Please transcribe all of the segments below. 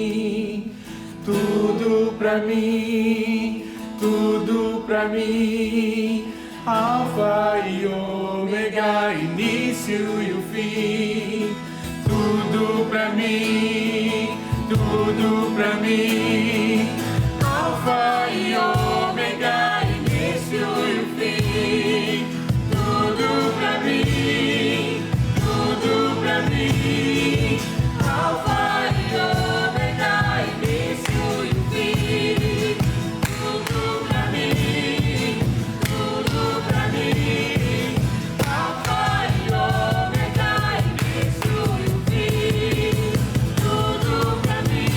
fim. Tudo pra mim, tudo pra mim. Alfa e ômega, início e o fim. Tudo pra mim, tudo pra mim. Alfa e ômega, início e o fim. Tudo pra mim, tudo pra mim. Alfa e ômega, início e o fim. Tudo pra mim, tudo pra mim. Alfa e ômega, início e o fim. Tudo pra mim,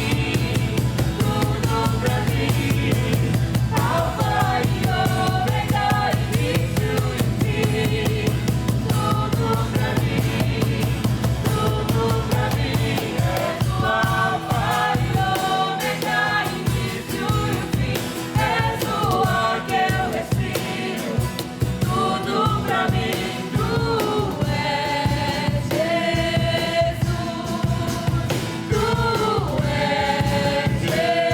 tudo pra mim. Alfa e ômega, início e o fim. Tudo pra mim, tudo pra mim. És o Alfa e ômega, início e o fim. És o ar que eu respiro. Tudo pra mim, tu és Jesus. Tu és Jesus.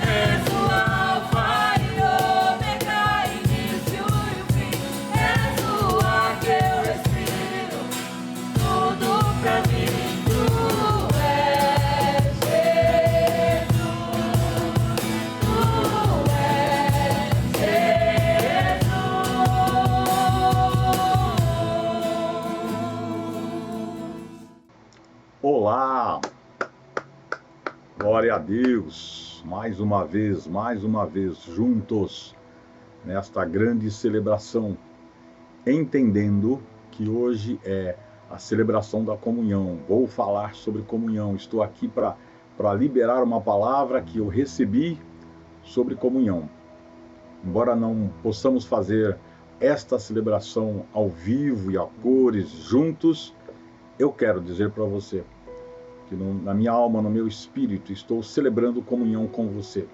És o Alfa e ômega, início e o fim. És o ar que eu respiro. Tudo pra mim, tu és Jesus. Tu és Jesus. Olá, glória a Deus, mais uma vez, juntos nesta grande celebração, entendendo que hoje é a celebração da comunhão. Vou falar sobre comunhão, estou aqui para liberar uma palavra que eu recebi sobre comunhão. Embora não possamos fazer esta celebração ao vivo e a cores juntos, eu quero dizer para você que na minha alma, no meu espírito, estou celebrando comunhão com você.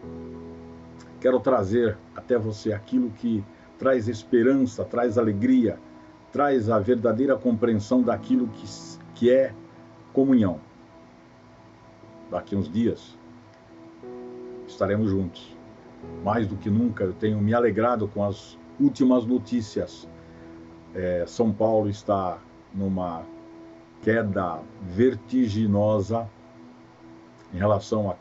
Quero trazer até você aquilo que traz esperança, traz alegria, traz a verdadeira compreensão daquilo que é comunhão. Daqui uns dias estaremos juntos. Mais do que nunca, eu tenho me alegrado com as últimas notícias. São Paulo está numa queda vertiginosa em relação a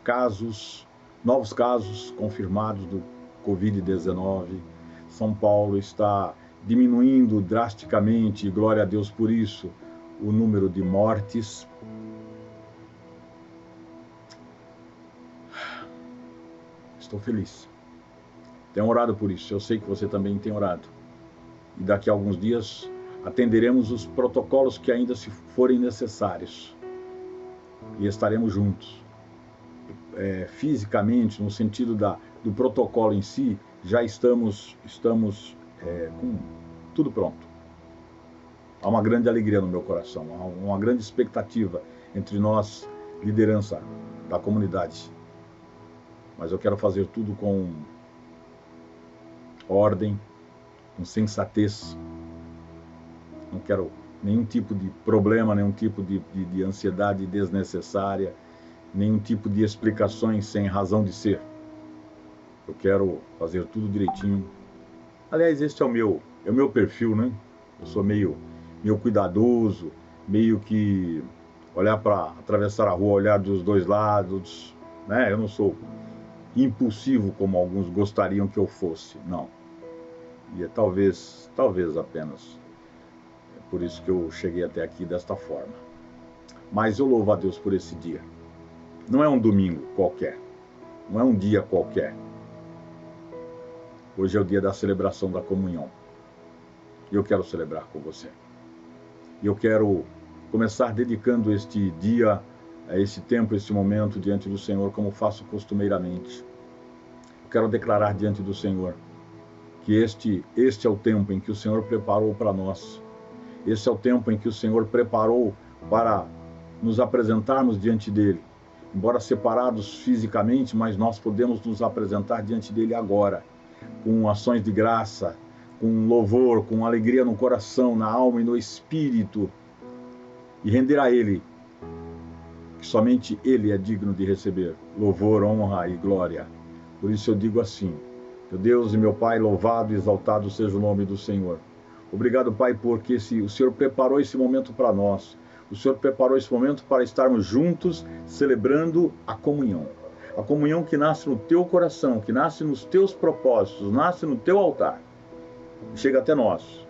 novos casos confirmados do Covid-19. São Paulo está diminuindo drasticamente, e glória a Deus por isso, o número de mortes. Estou feliz. Tenho orado por isso, eu sei que você também tem orado. E daqui a alguns dias atenderemos os protocolos que ainda se forem necessários. E estaremos juntos. Fisicamente, no sentido do protocolo em si, já estamos com tudo pronto. Há uma grande alegria no meu coração, há uma grande expectativa entre nós, liderança da comunidade. Mas eu quero fazer tudo com ordem, com sensatez. Não quero nenhum tipo de problema, nenhum tipo de ansiedade desnecessária, nenhum tipo de explicações sem razão de ser. Eu quero fazer tudo direitinho. Aliás, este é o meu perfil, né? Eu sou meio cuidadoso, meio que atravessar a rua, olhar dos dois lados, né? Eu não sou impulsivo como alguns gostariam que eu fosse, não. E é talvez apenas por isso que eu cheguei até aqui desta forma. Mas eu louvo a Deus por esse dia. Não é um domingo qualquer, não é um dia qualquer. Hoje é o dia da celebração da comunhão. E eu quero celebrar com você. E eu quero começar dedicando este dia, esse tempo, esse momento diante do Senhor, como faço costumeiramente. Eu quero declarar diante do Senhor que este é o tempo em que o Senhor preparou para nós. Esse é o tempo em que o Senhor preparou para nos apresentarmos diante dele. Embora separados fisicamente, mas nós podemos nos apresentar diante dele agora, com ações de graça, com louvor, com alegria no coração, na alma e no espírito, e render a ele que somente Ele é digno de receber louvor, honra e glória. Por isso eu digo assim: meu Deus e meu Pai, louvado e exaltado seja o nome do Senhor. Obrigado, Pai, porque o Senhor preparou esse momento para nós. O Senhor preparou esse momento para estarmos juntos, celebrando a comunhão. A comunhão que nasce no teu coração, que nasce nos teus propósitos, nasce no teu altar. Chega até nós,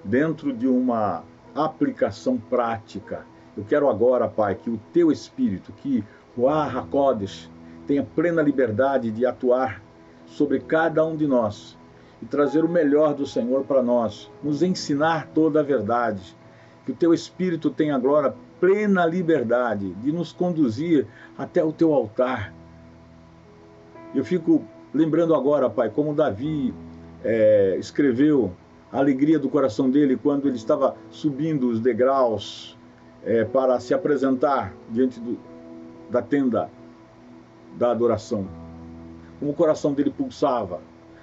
dentro de uma aplicação prática. Eu quero agora, Pai, que o teu Espírito, que o Ruach HaKodesh, tenha plena liberdade de atuar sobre cada um de nós e trazer o melhor do Senhor para nós, nos ensinar toda a verdade. Que o teu Espírito tenha agora plena liberdade de nos conduzir até o teu altar. Eu fico lembrando agora, Pai, como Davi escreveu a alegria do coração dele quando ele estava subindo os degraus para se apresentar diante da tenda da adoração. Como o coração dele pulsava,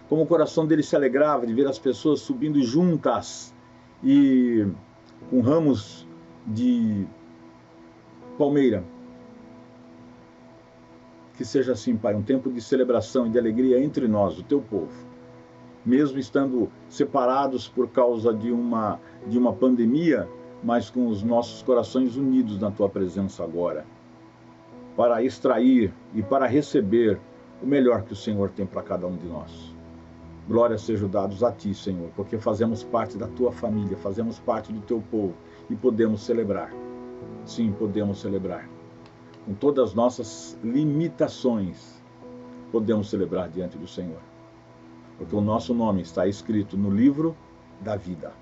como o coração dele se alegrava de ver as pessoas subindo juntas e com ramos de palmeira. Que seja assim, Pai, um tempo de celebração e de alegria entre nós, o teu povo. Mesmo estando separados por causa de uma pandemia, mas com os nossos corações unidos na tua presença agora, para extrair e para receber o melhor que o Senhor tem para cada um de nós. Glória sejam dados a ti, Senhor, porque fazemos parte da tua família, fazemos parte do teu povo e podemos celebrar. Sim, podemos celebrar. Com todas as nossas limitações, podemos celebrar diante do Senhor. Porque o nosso nome está escrito no livro da vida.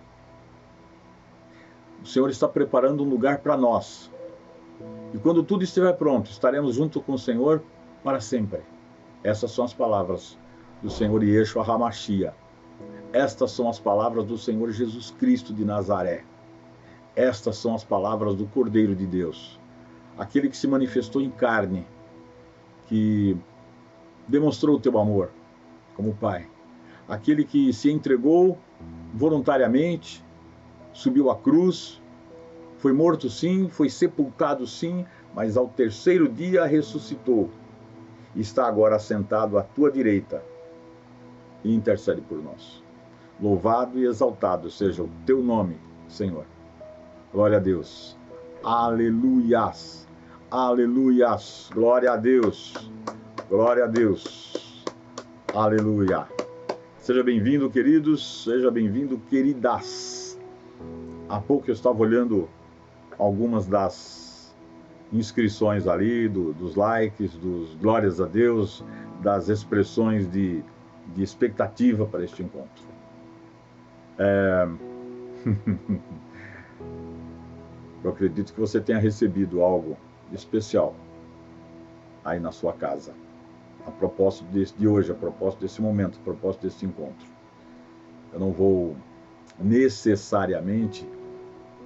O Senhor está preparando um lugar para nós. E quando tudo estiver pronto, estaremos junto com o Senhor para sempre. Essas são as palavras do Senhor Yeshua HaMashiach. Estas são as palavras do Senhor Jesus Cristo de Nazaré. Estas são as palavras do Cordeiro de Deus. Aquele que se manifestou em carne, que demonstrou o teu amor como Pai. Aquele que se entregou voluntariamente, subiu à cruz, foi morto sim, foi sepultado sim, mas ao terceiro dia ressuscitou. E está agora sentado à tua direita e intercede por nós. Louvado e exaltado seja o teu nome, Senhor. Glória a Deus. Aleluias. Aleluias. Glória a Deus. Glória a Deus. Aleluia. Seja bem-vindo, queridos. Seja bem-vindo, queridas. Há pouco eu estava olhando algumas das inscrições ali, dos likes, dos glórias a Deus, das expressões de expectativa para este encontro. Eu acredito que você tenha recebido algo especial aí na sua casa, a propósito de hoje, a propósito desse momento, a propósito desse encontro. Eu não vou necessariamente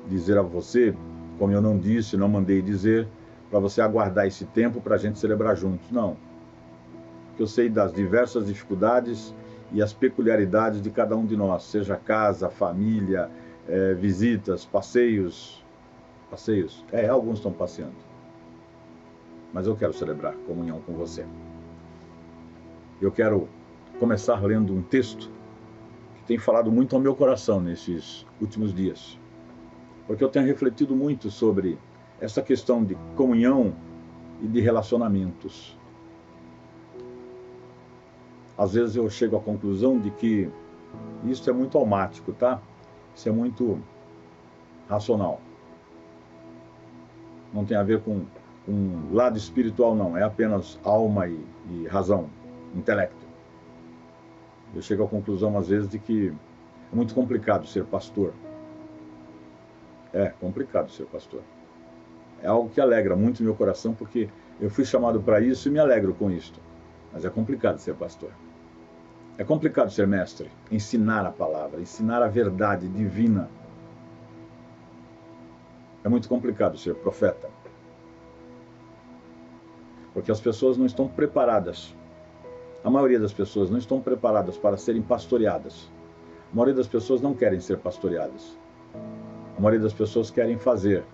dizer a você, como eu não disse, não mandei dizer, para você aguardar esse tempo para a gente celebrar juntos, não. Porque eu sei das diversas dificuldades e as peculiaridades de cada um de nós, seja casa, família, visitas, passeios. Alguns estão passeando. Mas eu quero celebrar comunhão com você. Eu quero começar lendo um texto que tem falado muito ao meu coração nesses últimos dias. Porque eu tenho refletido muito sobre essa questão de comunhão e de relacionamentos. Às vezes eu chego à conclusão de que isso é muito almático, tá? Isso é muito racional. Não tem a ver com um lado espiritual, não. É apenas alma e razão, intelecto. Eu chego à conclusão, às vezes, de que é muito complicado ser pastor. É complicado ser pastor. É algo que alegra muito meu coração, porque eu fui chamado para isso e me alegro com isto. Mas é complicado ser pastor. É complicado ser mestre, ensinar a palavra, ensinar a verdade divina. É muito complicado ser profeta. Porque as pessoas não estão preparadas. A maioria das pessoas não estão preparadas para serem pastoreadas. A maioria das pessoas não querem ser pastoreadas. A maioria das pessoas querem fazer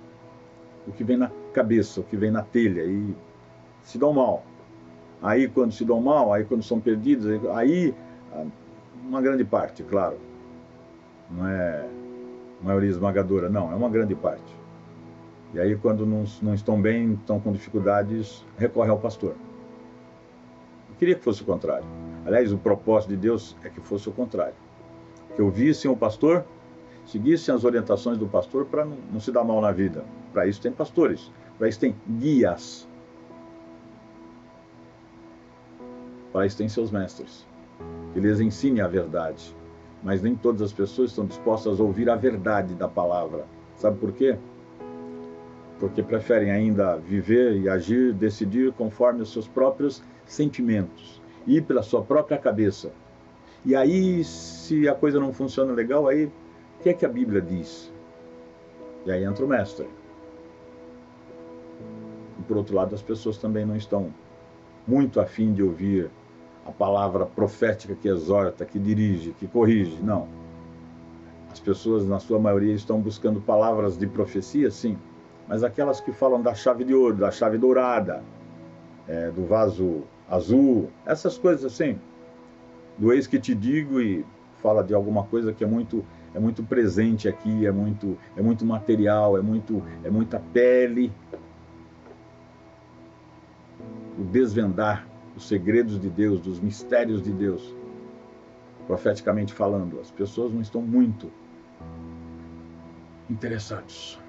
o que vem cabeça, o que vem na telha, e se dão mal. Aí quando se dão mal, aí quando são perdidos, aí uma grande parte, claro, não é maioria esmagadora, não, é uma grande parte. E aí quando não estão bem, estão com dificuldades, recorre ao pastor. Eu queria que fosse o contrário. Aliás, o propósito de Deus é que fosse o contrário. Que ouvissem o pastor, seguissem as orientações do pastor para não se dar mal na vida. Para isso tem pastores, para isso tem guias, para isso tem seus mestres, que lhes ensinem a verdade. Mas nem todas as pessoas estão dispostas a ouvir a verdade da palavra. Sabe por quê? Porque preferem ainda viver e agir, decidir conforme os seus próprios sentimentos, ir pela sua própria cabeça. E aí, se a coisa não funciona legal, aí o que é que a Bíblia diz? E aí entra o mestre. E por outro lado, as pessoas também não estão muito afim de ouvir a palavra profética que exorta, que dirige, que corrige. Não. As pessoas, na sua maioria, estão buscando palavras de profecia, sim, mas aquelas que falam da chave de ouro, da chave dourada, do vaso azul, essas coisas assim, do eis que te digo, e fala de alguma coisa que é muito presente aqui, é muito material, é muita pele. O desvendar os segredos de Deus, dos mistérios de Deus, profeticamente falando, as pessoas não estão muito interessadas.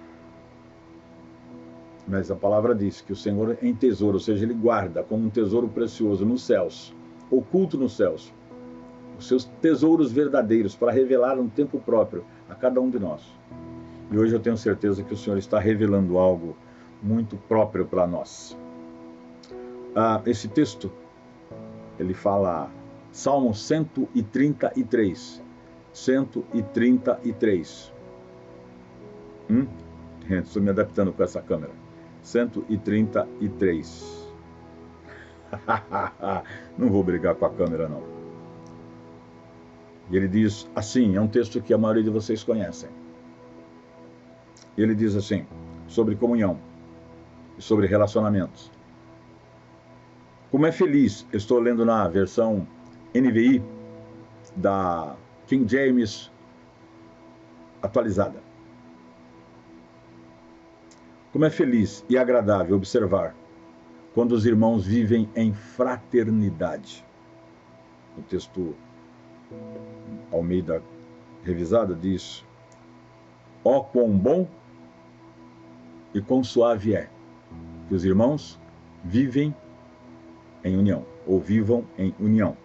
Mas a palavra diz que o Senhor é em tesouro, ou seja, Ele guarda como um tesouro precioso nos céus, oculto nos céus, os seus tesouros verdadeiros para revelar no tempo próprio a cada um de nós. E hoje eu tenho certeza que o Senhor está revelando algo muito próprio para nós. Esse texto, ele fala, Salmo 133. 133. Estou me adaptando com essa câmera. 133. Não vou brigar com a câmera, não. E ele diz assim, é um texto que a maioria de vocês conhecem. Ele diz assim, sobre comunhão e sobre relacionamentos. Como é feliz, eu estou lendo na versão NVI da King James atualizada. Como é feliz e agradável observar quando os irmãos vivem em fraternidade. O texto Almeida revisada diz, ó quão bom e quão suave é que os irmãos vivem em união, ou vivam em união.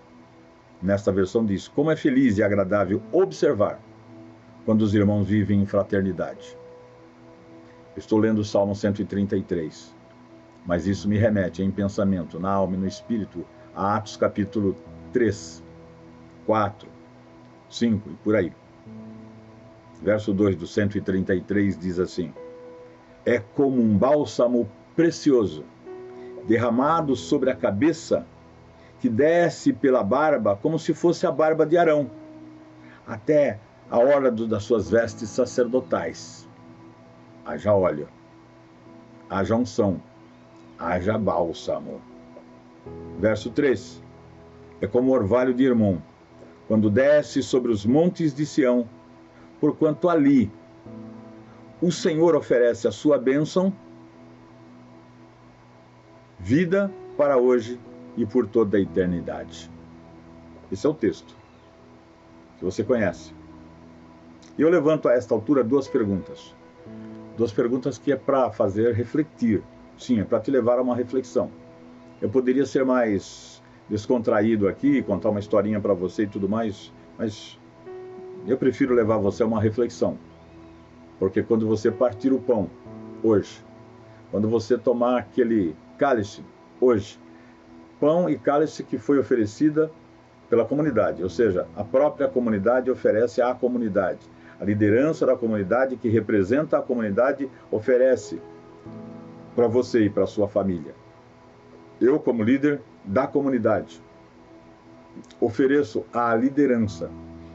Nesta versão diz, como é feliz e agradável observar quando os irmãos vivem em fraternidade. Estou lendo o Salmo 133, mas isso me remete em pensamento, na alma e no espírito, a Atos capítulo 3, 4, 5 e por aí. Verso 2 do 133 diz assim, é como um bálsamo precioso, derramado sobre a cabeça, que desce pela barba, como se fosse a barba de Arão, até a hora das suas vestes sacerdotais. Haja óleo, haja unção, haja bálsamo. Verso 3, é como o orvalho de Hermon, quando desce sobre os montes de Sião, porquanto ali o Senhor oferece a sua bênção, vida para hoje e por toda a eternidade. Esse é o texto que você conhece. E eu levanto a esta altura duas perguntas que é para fazer refletir. Sim, é para te levar a uma reflexão. Eu poderia ser mais descontraído aqui, contar uma historinha para você e tudo mais, mas eu prefiro levar você a uma reflexão. Porque quando você partir o pão hoje, quando você tomar aquele cálice hoje, pão e cálice que foi oferecida pela comunidade, ou seja, a própria comunidade oferece à comunidade. A liderança da comunidade, que representa a comunidade, oferece para você e para a sua família. Eu, como líder da comunidade, ofereço à liderança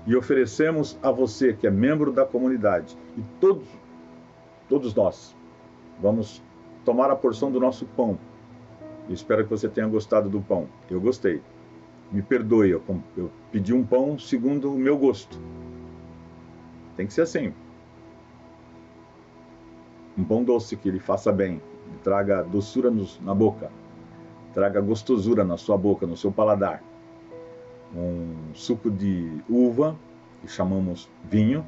e oferecemos a você, que é membro da comunidade, e todos nós vamos tomar a porção do nosso pão. Eu espero que você tenha gostado do pão. Eu gostei. Me perdoe, eu pedi um pão segundo o meu gosto. Tem que ser assim. Um pão doce que lhe faça bem, que traga doçura na boca, traga gostosura na sua boca, no seu paladar. Um suco de uva, que chamamos vinho,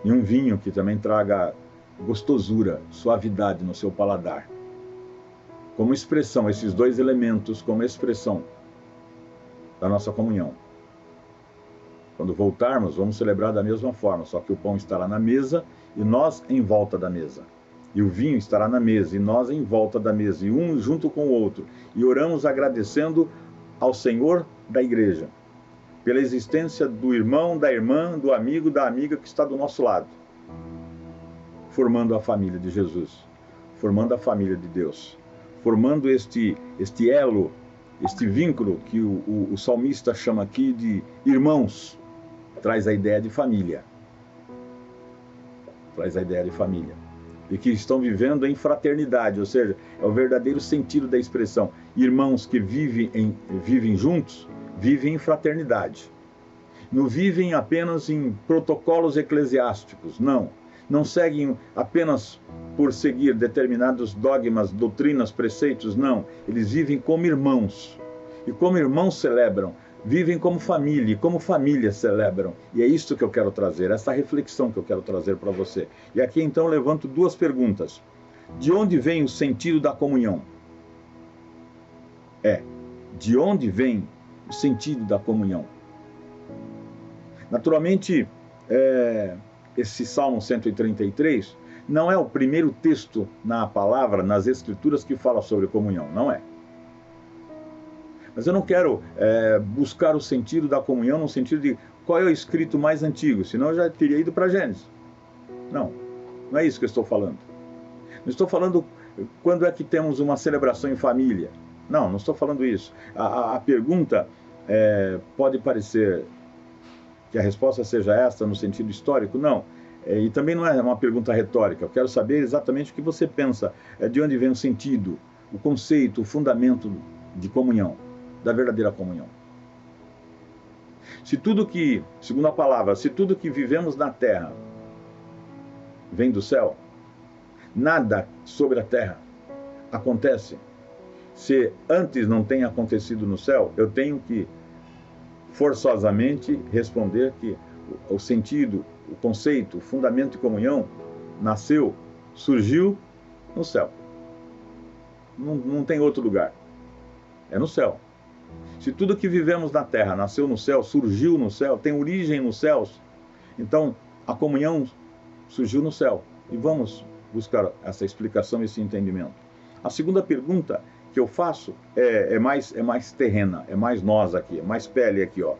e um vinho que também traga gostosura, suavidade no seu paladar. Como expressão, esses dois elementos como expressão da nossa comunhão. Quando voltarmos, vamos celebrar da mesma forma, só que o pão estará na mesa e nós em volta da mesa. E o vinho estará na mesa e nós em volta da mesa, e um junto com o outro. E oramos agradecendo ao Senhor da igreja, pela existência do irmão, da irmã, do amigo, da amiga que está do nosso lado, formando a família de Jesus, formando a família de Deus, formando este elo, este vínculo que o salmista chama aqui de irmãos. Traz a ideia de família. Traz a ideia de família. E que estão vivendo em fraternidade, ou seja, é o verdadeiro sentido da expressão. Irmãos que vivem juntos, vivem em fraternidade. Não vivem apenas em protocolos eclesiásticos, não. Não seguem apenas por seguir determinados dogmas, doutrinas, preceitos, não. Eles vivem como irmãos. E como irmãos celebram. Vivem como família, e como família celebram. E é isso que eu quero trazer, essa reflexão que eu quero trazer para você. E aqui então eu levanto duas perguntas. De onde vem o sentido da comunhão? De onde vem o sentido da comunhão? Naturalmente, esse Salmo 133 não é o primeiro texto na palavra, nas Escrituras, que fala sobre comunhão, não é. Mas eu não quero buscar o sentido da comunhão no sentido de qual é o escrito mais antigo, senão eu já teria ido para Gênesis. Não é isso que eu estou falando. Não estou falando quando é que temos uma celebração em família. Não estou falando isso. A pergunta pode parecer que a resposta seja esta no sentido histórico, não. E também não é uma pergunta retórica. Eu quero saber exatamente o que você pensa, de onde vem o sentido, o conceito, o fundamento de comunhão, da verdadeira comunhão. Se tudo que, segundo a palavra, se tudo que vivemos na terra vem do céu, nada sobre a terra acontece. Se antes não tem acontecido no céu, eu tenho que forçosamente responder que o sentido, o conceito, o fundamento de comunhão surgiu no céu. Não tem outro lugar. É no céu. Se tudo que vivemos na terra nasceu no céu, surgiu no céu, tem origem nos céus, então a comunhão surgiu no céu. E vamos buscar essa explicação, esse entendimento. A segunda pergunta que eu faço é mais terrena, é mais nós aqui, é mais pele aqui, ó.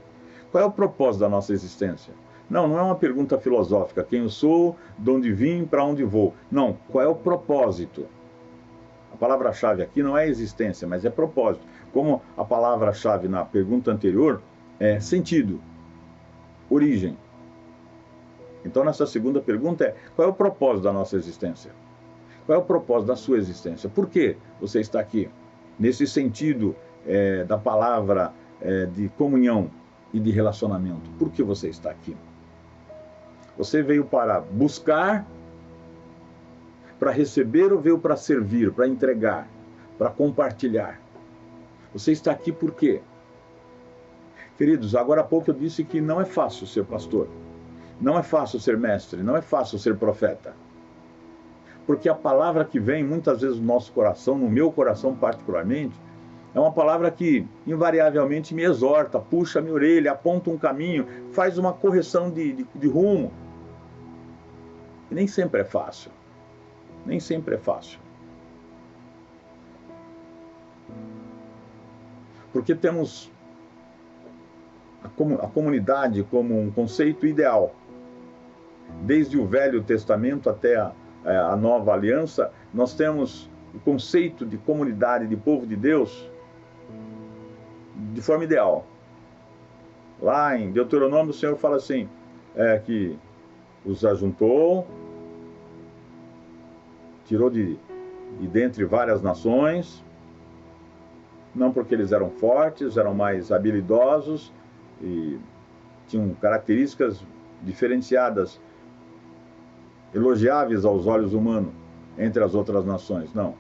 Qual é o propósito da nossa existência? Não é uma pergunta filosófica, quem eu sou, de onde vim, para onde vou. Não, qual é o propósito? A palavra-chave aqui não é existência, mas é propósito. Como a palavra-chave na pergunta anterior é sentido, origem. Então, nessa segunda pergunta qual é o propósito da nossa existência? Qual é o propósito da sua existência? Por que você está aqui? Nesse sentido da palavra de comunhão e de relacionamento. Por que você está aqui? Você veio para buscar, para receber, ou veio para servir, para entregar, para compartilhar? Você está aqui por quê? Queridos, agora há pouco eu disse que não é fácil ser pastor. Não é fácil ser mestre, não é fácil ser profeta. Porque a palavra que vem muitas vezes no nosso coração, no meu coração particularmente, é uma palavra que invariavelmente me exorta, puxa a minha orelha, aponta um caminho, faz uma correção de rumo. E nem sempre é fácil. Nem sempre é fácil. Porque temos a comunidade como um conceito ideal. Desde o Velho Testamento até a Nova Aliança, nós temos o conceito de comunidade, de povo de Deus, de forma ideal. Lá em Deuteronômio, o Senhor fala assim, que os ajuntou, tirou de e dentre várias nações, não porque eles eram fortes, eram mais habilidosos e tinham características diferenciadas, elogiáveis aos olhos humanos, entre as outras nações, não.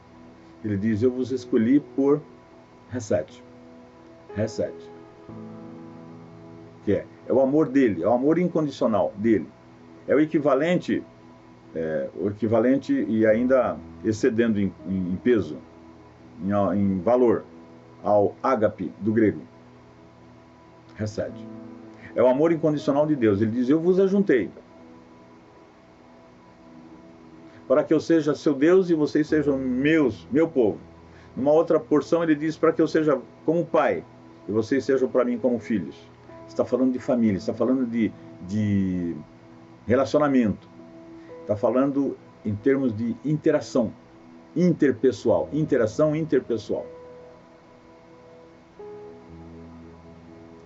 Ele diz, eu vos escolhi por Hesed, que é o amor dele, é o amor incondicional dele. É o equivalente e ainda excedendo em peso, em valor, ao ágape do grego. Hesed. É o amor incondicional de Deus. Ele diz, eu vos ajuntei, para que eu seja seu Deus e vocês sejam meu povo. Numa outra porção ele diz, para que eu seja como pai e vocês sejam para mim como filhos. Está falando de família, está falando de relacionamento, está falando em termos de interação interpessoal, interação interpessoal.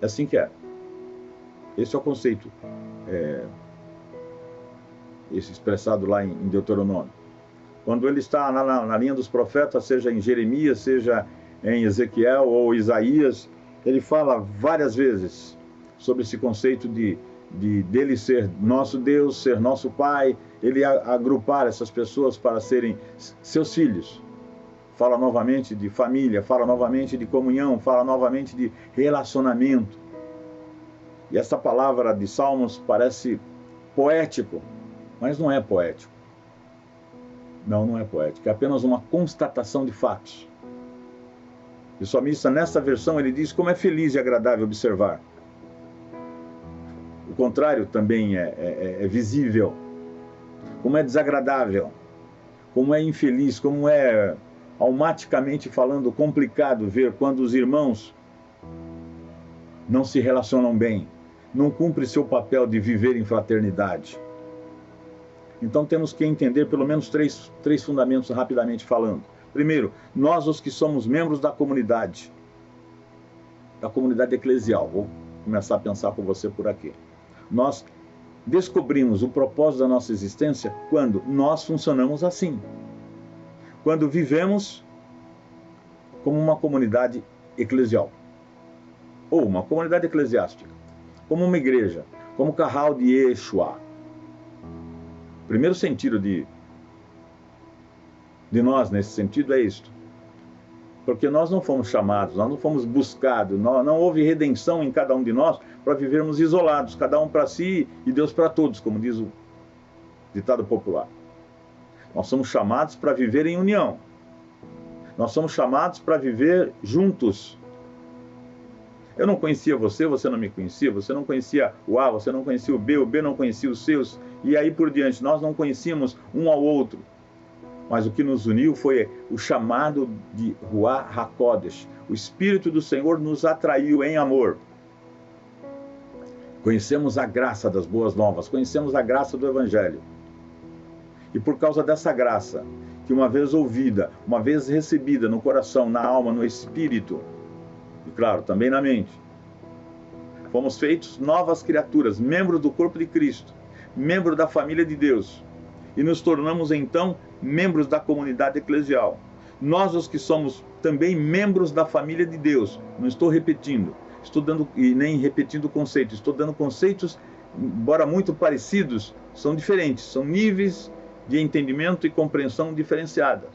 É assim que é. Esse é o conceito, esse expressado lá em Deuteronômio. Quando ele está na linha dos profetas, seja em Jeremias, seja em Ezequiel ou Isaías, ele fala várias vezes sobre esse conceito dele ser nosso Deus, ser nosso Pai, ele agrupar essas pessoas para serem seus filhos. Fala novamente de família, fala novamente de comunhão, fala novamente de relacionamento. E essa palavra de Salmos parece poético, mas não é poético. Não é poético, é apenas uma constatação de fatos. E o salmista, nessa versão, ele diz como é feliz e agradável observar. O contrário também é visível. Como é desagradável, como é infeliz, como é, almaticamente falando, complicado ver quando os irmãos não se relacionam bem, não cumprem seu papel de viver em fraternidade. Então temos que entender pelo menos três fundamentos rapidamente falando. Primeiro, nós os que somos membros da comunidade eclesial, vou começar a pensar com você por aqui. Nós descobrimos o propósito da nossa existência quando nós funcionamos assim. Quando vivemos como uma comunidade eclesial, ou uma comunidade eclesiástica, como uma igreja, como o Kahal de Yeshua. O primeiro sentido de nós, nesse sentido, é isto. Porque nós não fomos chamados, nós não fomos buscados, não houve redenção em cada um de nós para vivermos isolados, cada um para si e Deus para todos, como diz o ditado popular. Nós somos chamados para viver em união. Nós somos chamados para viver juntos. Eu não conhecia você, você não me conhecia, você não conhecia o A, você não conhecia o B não conhecia os seus, e aí por diante. Nós não conhecíamos um ao outro. Mas o que nos uniu foi o chamado de Ruach HaKodesh. O Espírito do Senhor nos atraiu em amor. Conhecemos a graça das boas novas, conhecemos a graça do Evangelho. E por causa dessa graça, que uma vez ouvida, uma vez recebida no coração, na alma, no espírito, e claro, também na mente, fomos feitos novas criaturas, membros do corpo de Cristo, membros da família de Deus, e nos tornamos então membros da comunidade eclesial. Nós os que somos também membros da família de Deus, não estou repetindo, estou dando, e nem repetindo conceitos, estou dando conceitos, embora muito parecidos, são diferentes, são níveis de entendimento e compreensão diferenciadas.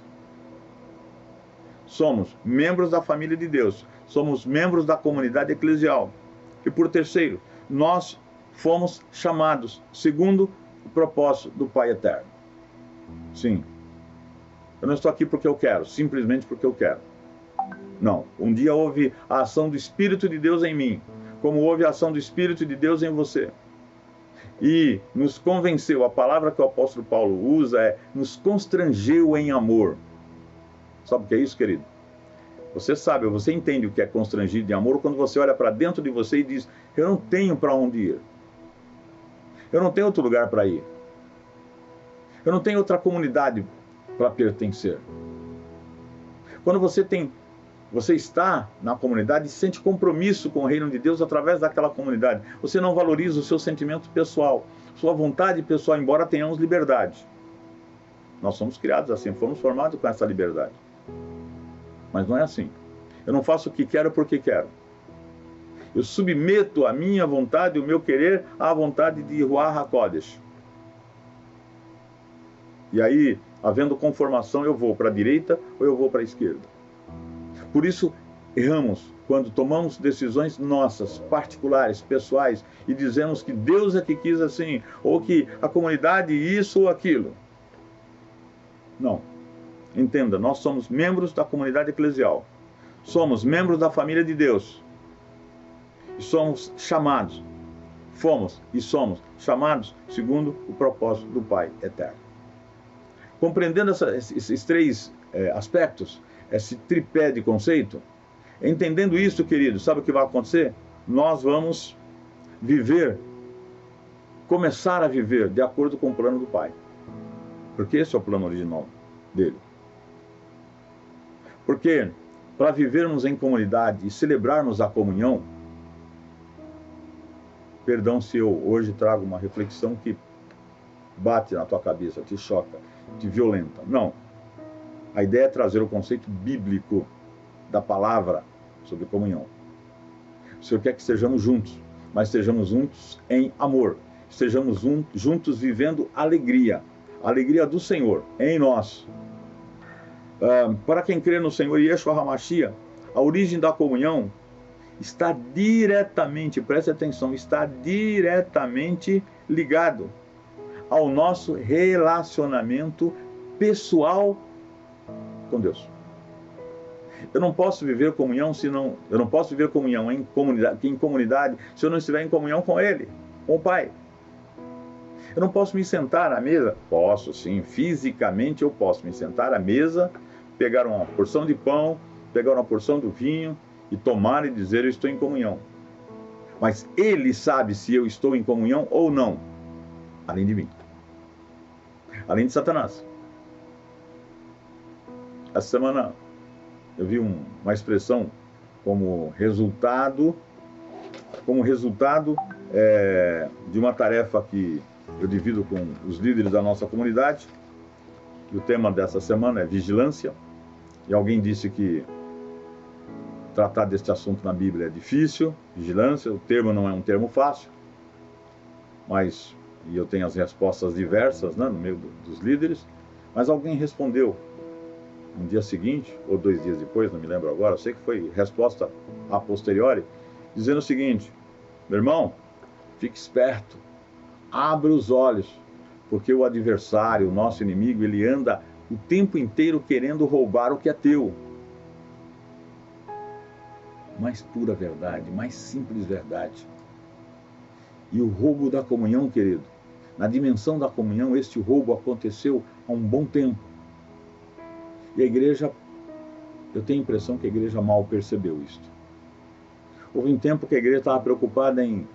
Somos membros da família de Deus, somos membros da comunidade eclesial. E por terceiro, nós fomos chamados segundo o propósito do Pai Eterno. Sim. Eu não estou aqui porque eu quero, simplesmente porque eu quero. Não. Um dia houve a ação do Espírito de Deus em mim, como houve a ação do Espírito de Deus em você. E nos convenceu, a palavra que o apóstolo Paulo usa é, nos constrangeu em amor. Sabe o que é isso, querido? Você sabe, você entende o que é constrangido em amor quando você olha para dentro de você e diz, eu não tenho para onde ir. Eu não tenho outro lugar para ir. Eu não tenho outra comunidade para pertencer. Quando você está na comunidade e sente compromisso com o reino de Deus através daquela comunidade, você não valoriza o seu sentimento pessoal, sua vontade pessoal, embora tenhamos liberdade. Nós somos criados assim, fomos formados com essa liberdade. Mas não é assim. Eu não faço o que quero porque quero. Eu submeto a minha vontade, o meu querer, à vontade de Ruach HaKodesh. E aí, havendo conformação, eu vou para a direita ou eu vou para a esquerda. Por isso, erramos quando tomamos decisões nossas, particulares, pessoais, e dizemos que Deus é que quis assim, ou que a comunidade isso ou aquilo. Não. Entenda, nós somos membros da comunidade eclesial. Somos membros da família de Deus. E somos chamados, fomos e somos chamados segundo o propósito do Pai eterno. Compreendendo esses três aspectos, esse tripé de conceito, entendendo isso, querido, sabe o que vai acontecer? Nós vamos começar a viver de acordo com o plano do Pai. Porque esse é o plano original dele. Porque para vivermos em comunidade e celebrarmos a comunhão, perdão se eu hoje trago uma reflexão que bate na tua cabeça, te choca, te violenta. Não. A ideia é trazer o conceito bíblico da palavra sobre comunhão. O Senhor quer que estejamos juntos, mas estejamos juntos em amor. Estejamos juntos vivendo alegria. A alegria do Senhor em nós. Para quem crê no Senhor Yeshua HaMashiach, a origem da comunhão está diretamente, preste atenção, está diretamente ligado ao nosso relacionamento pessoal com Deus. Eu não posso viver comunhão em comunidade se eu não estiver em comunhão com Ele, com o Pai. Eu não posso me sentar à mesa, posso sim, fisicamente eu posso me sentar à mesa, pegar uma porção de pão, pegar uma porção do vinho e tomar e dizer eu estou em comunhão. Mas Ele sabe se eu estou em comunhão ou não, além de mim, além de Satanás. Essa semana eu vi uma expressão como resultado de uma tarefa que eu divido com os líderes da nossa comunidade. E o tema dessa semana é vigilância. E alguém disse que tratar deste assunto na Bíblia é difícil, vigilância, o termo não é um termo fácil, mas, e eu tenho as respostas diversas, né, no meio dos líderes, mas alguém respondeu no dia seguinte, ou 2 dias depois, não me lembro agora, eu sei que foi resposta a posteriori, dizendo o seguinte: meu irmão, fique esperto, abra os olhos, porque o adversário, o nosso inimigo, ele anda o tempo inteiro querendo roubar o que é teu. Mais pura verdade, mais simples verdade. E o roubo da comunhão, querido, na dimensão da comunhão, este roubo aconteceu há um bom tempo. E a igreja, eu tenho a impressão que a igreja mal percebeu isto. Houve um tempo que a igreja estava preocupada em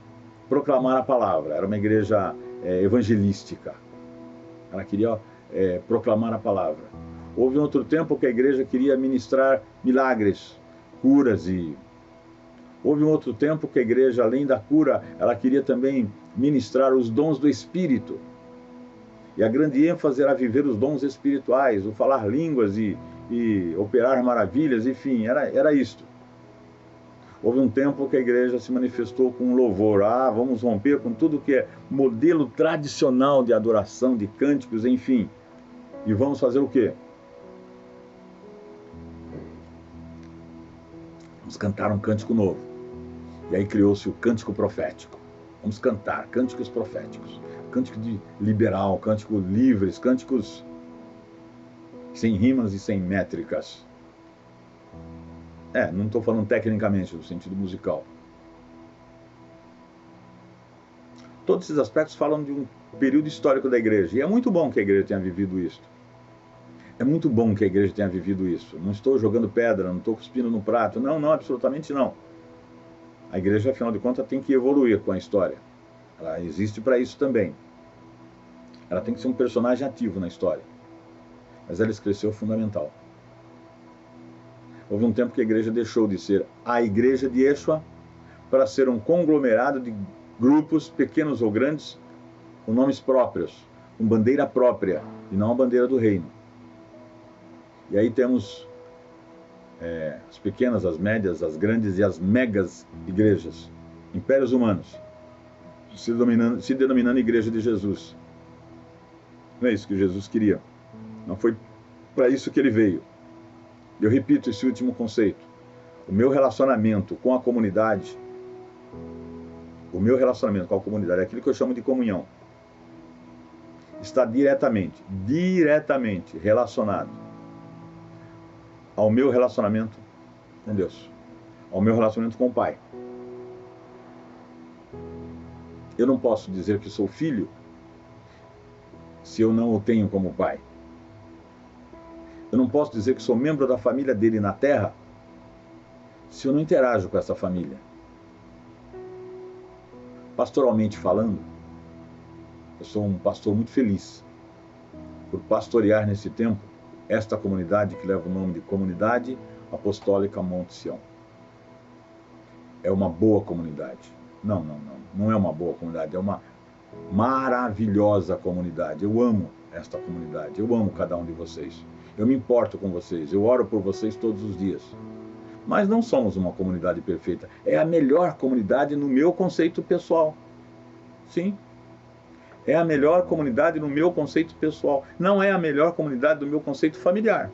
proclamar a palavra, era uma igreja evangelística. Ela queria proclamar a palavra. Houve outro tempo que a igreja queria ministrar milagres, curas, e houve um outro tempo que a igreja, além da cura, ela queria também ministrar os dons do Espírito. E a grande ênfase era viver os dons espirituais, o falar línguas e operar maravilhas, enfim, era isto. Houve um tempo que a igreja se manifestou com louvor. Vamos romper com tudo que é modelo tradicional de adoração, de cânticos, enfim. E vamos fazer o quê? Vamos cantar um cântico novo. E aí criou-se o cântico profético. Vamos cantar cânticos proféticos. Cântico de liberal, cânticos livres, cânticos sem rimas e sem métricas. Não estou falando tecnicamente, no sentido musical. Todos esses aspectos falam de um período histórico da igreja. E é muito bom que a igreja tenha vivido isso. É muito bom que a igreja tenha vivido isso. Não estou jogando pedra, não estou cuspindo no prato. Não, absolutamente não. A igreja, afinal de contas, tem que evoluir com a história. Ela existe para isso também. Ela tem que ser um personagem ativo na história. Mas ela cresceu fundamental. Houve um tempo que a igreja deixou de ser a igreja de Yeshua para ser um conglomerado de grupos, pequenos ou grandes, com nomes próprios, com bandeira própria e não a bandeira do reino. E aí temos as pequenas, as médias, as grandes e as megas igrejas, impérios humanos, se denominando Igreja de Jesus. Não é isso que Jesus queria. Não foi para isso que ele veio. Eu repito esse último conceito. O meu relacionamento com a comunidade, é aquilo que eu chamo de comunhão, está diretamente relacionado ao meu relacionamento com Deus, ao meu relacionamento com o Pai. Eu não posso dizer que sou filho se eu não o tenho como pai. Eu não posso dizer que sou membro da família dele na terra se eu não interajo com essa família. Pastoralmente falando, eu sou um pastor muito feliz por pastorear nesse tempo esta comunidade que leva o nome de Comunidade Apostólica Monte Sião. É uma boa comunidade. Não é uma boa comunidade, é uma maravilhosa comunidade. Eu amo esta comunidade, eu amo cada um de vocês. Eu me importo com vocês, eu oro por vocês todos os dias. Mas não somos uma comunidade perfeita. É a melhor comunidade no meu conceito pessoal. Sim. É a melhor comunidade no meu conceito pessoal. Não é a melhor comunidade do meu conceito familiar.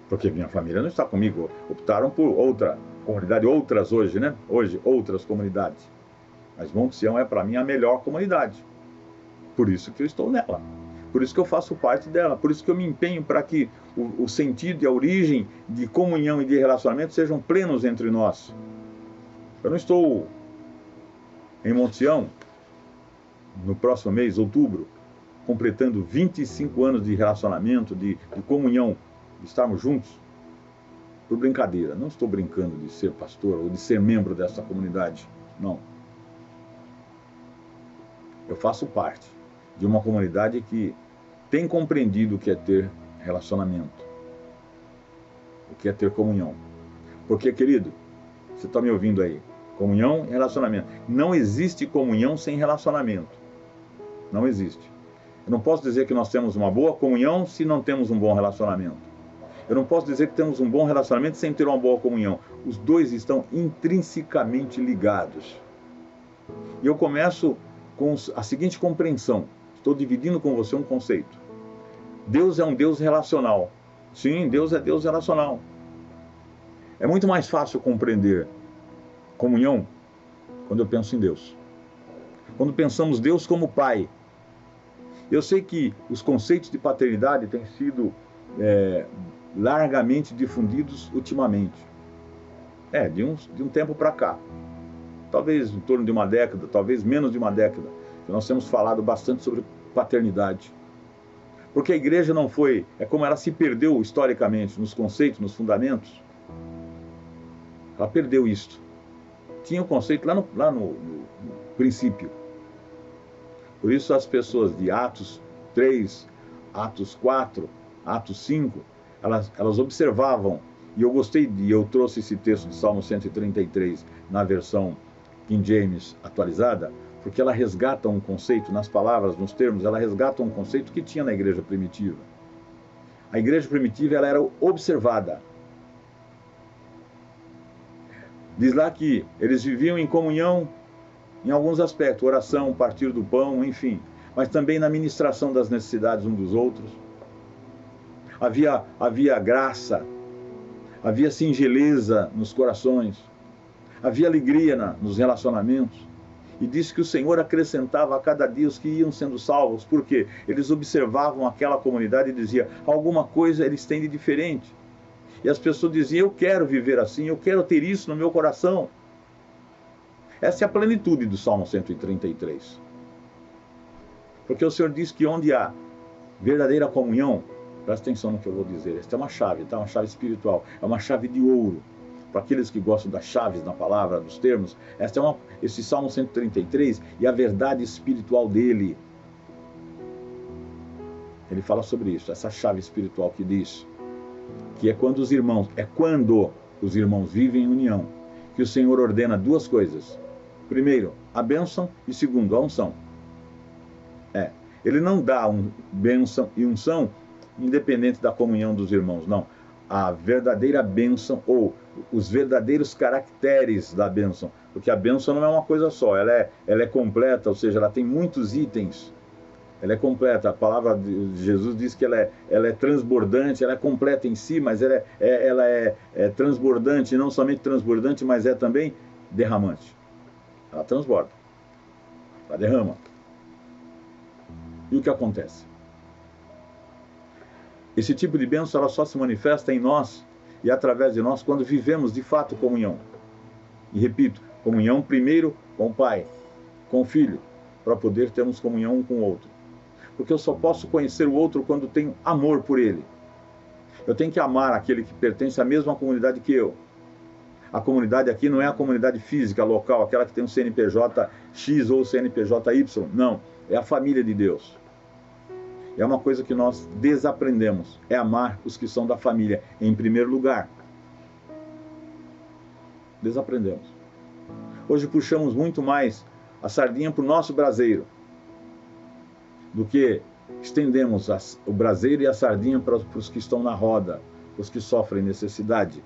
Porque minha família não está comigo. Optaram por outra comunidade, outras hoje, né? Hoje, outras comunidades. Mas Monte Sião é para mim a melhor comunidade. Por isso que eu estou nela. Por isso que eu faço parte dela. Por isso que eu me empenho para que o sentido e a origem de comunhão e de relacionamento sejam plenos entre nós. Eu não estou em Monte Sião, no próximo mês, outubro, completando 25 anos de relacionamento, de comunhão, de estarmos juntos, por brincadeira. Não estou brincando de ser pastor ou de ser membro dessa comunidade. Não. Eu faço parte de uma comunidade que tem compreendido o que é ter relacionamento, o que é ter comunhão. Porque, querido, você está me ouvindo aí, comunhão e relacionamento. Não existe comunhão sem relacionamento. Não existe. Eu não posso dizer que nós temos uma boa comunhão se não temos um bom relacionamento. Eu não posso dizer que temos um bom relacionamento sem ter uma boa comunhão. Os dois estão intrinsecamente ligados. E eu começo com a seguinte compreensão. Estou dividindo com você um conceito. Deus é um Deus relacional. Sim, Deus é Deus relacional. É muito mais fácil compreender comunhão quando eu penso em Deus. Quando pensamos Deus como Pai. Eu sei que os conceitos de paternidade têm sido largamente difundidos ultimamente. De um tempo para cá. Talvez em torno de uma década, talvez menos de uma década, que nós temos falado bastante sobre paternidade. Porque a igreja não foi, é como ela se perdeu historicamente nos conceitos, nos fundamentos. Ela perdeu isto. Tinha o conceito lá no princípio. Por isso as pessoas de Atos 3, Atos 4, Atos 5, elas observavam, e eu gostei eu trouxe esse texto de Salmo 133 na versão King James atualizada, porque ela resgata um conceito, nas palavras, nos termos, ela resgata um conceito que tinha na igreja primitiva. A igreja primitiva ela era observada. Diz lá que eles viviam em comunhão em alguns aspectos, oração, partir do pão, enfim, mas também na ministração das necessidades uns dos outros. Havia graça, havia singeleza nos corações, havia alegria nos relacionamentos. E disse que o Senhor acrescentava a cada dia os que iam sendo salvos, porque eles observavam aquela comunidade e diziam, alguma coisa eles têm de diferente. E as pessoas diziam, eu quero viver assim, eu quero ter isso no meu coração. Essa é a plenitude do Salmo 133. Porque o Senhor diz que onde há verdadeira comunhão, presta atenção no que eu vou dizer, esta é uma chave, tá? Uma chave espiritual, é uma chave de ouro. Para aqueles que gostam das chaves na palavra, dos termos, esse Salmo 133 e a verdade espiritual dele. Ele fala sobre isso, essa chave espiritual que diz que é quando os irmãos vivem em união, que o Senhor ordena duas coisas. Primeiro, a bênção e segundo, a unção. Ele não dá bênção e unção independente da comunhão dos irmãos, não. A verdadeira bênção, ou os verdadeiros caracteres da bênção, porque a bênção não é uma coisa só, ela é completa, ou seja, ela tem muitos itens, ela é completa. A palavra de Jesus diz que ela é transbordante, ela é completa em si, mas ela é transbordante, não somente transbordante, mas é também derramante. Ela transborda, ela derrama. E o que acontece? Esse tipo de bênção ela só se manifesta em nós e através de nós quando vivemos de fato comunhão. E repito, comunhão primeiro com o Pai, com o Filho, para poder termos comunhão um com o outro. Porque eu só posso conhecer o outro quando tenho amor por ele. Eu tenho que amar aquele que pertence à mesma comunidade que eu. A comunidade aqui não é a comunidade física, local, aquela que tem um CNPJ X ou CNPJ Y. Não, é a família de Deus. É uma coisa que nós desaprendemos, é amar os que são da família, em primeiro lugar. Desaprendemos. Hoje puxamos muito mais a sardinha para o nosso braseiro, do que estendemos o braseiro e a sardinha para os que estão na roda, os que sofrem necessidade.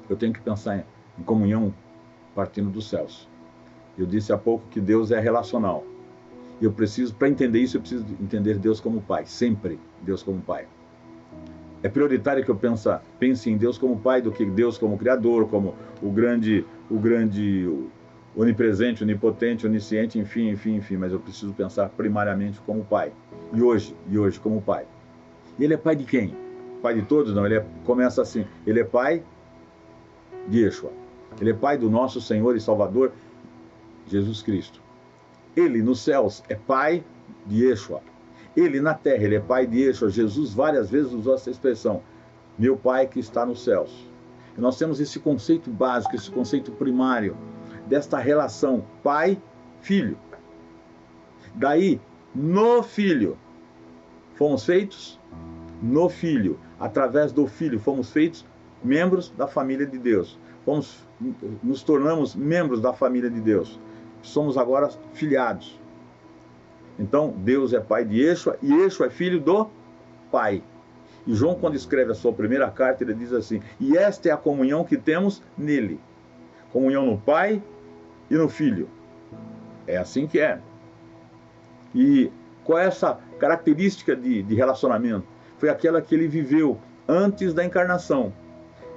Eu tenho que pensar em comunhão partindo dos céus. Eu disse há pouco que Deus é relacional. E eu preciso, para entender isso, eu preciso entender Deus como Pai. Sempre Deus como Pai. É prioritário que eu pense em Deus como Pai do que Deus como Criador, como o grande onipresente, onipotente, onisciente, enfim. Mas eu preciso pensar primariamente como Pai. E hoje como Pai. E Ele é Pai de quem? Pai de todos? Não, começa assim. Ele é Pai de Yeshua. Ele é Pai do nosso Senhor e Salvador, Jesus Cristo. Ele nos céus é Pai de Yeshua. Ele na terra, ele é Pai de Yeshua. Jesus várias vezes usou essa expressão, meu Pai que está nos céus. E nós temos esse conceito básico, esse conceito primário, desta relação Pai-Filho. Daí, no Filho, fomos feitos no Filho. Através do Filho, fomos feitos membros da família de Deus. Nos tornamos membros da família de Deus. Somos agora filhados. Então, Deus é Pai de Yeshua e Yeshua é filho do Pai. E João, quando escreve a sua primeira carta, ele diz assim, e esta é a comunhão que temos nele. Comunhão no Pai e no Filho. É assim que é. E qual é essa característica de relacionamento? Foi aquela que ele viveu antes da encarnação.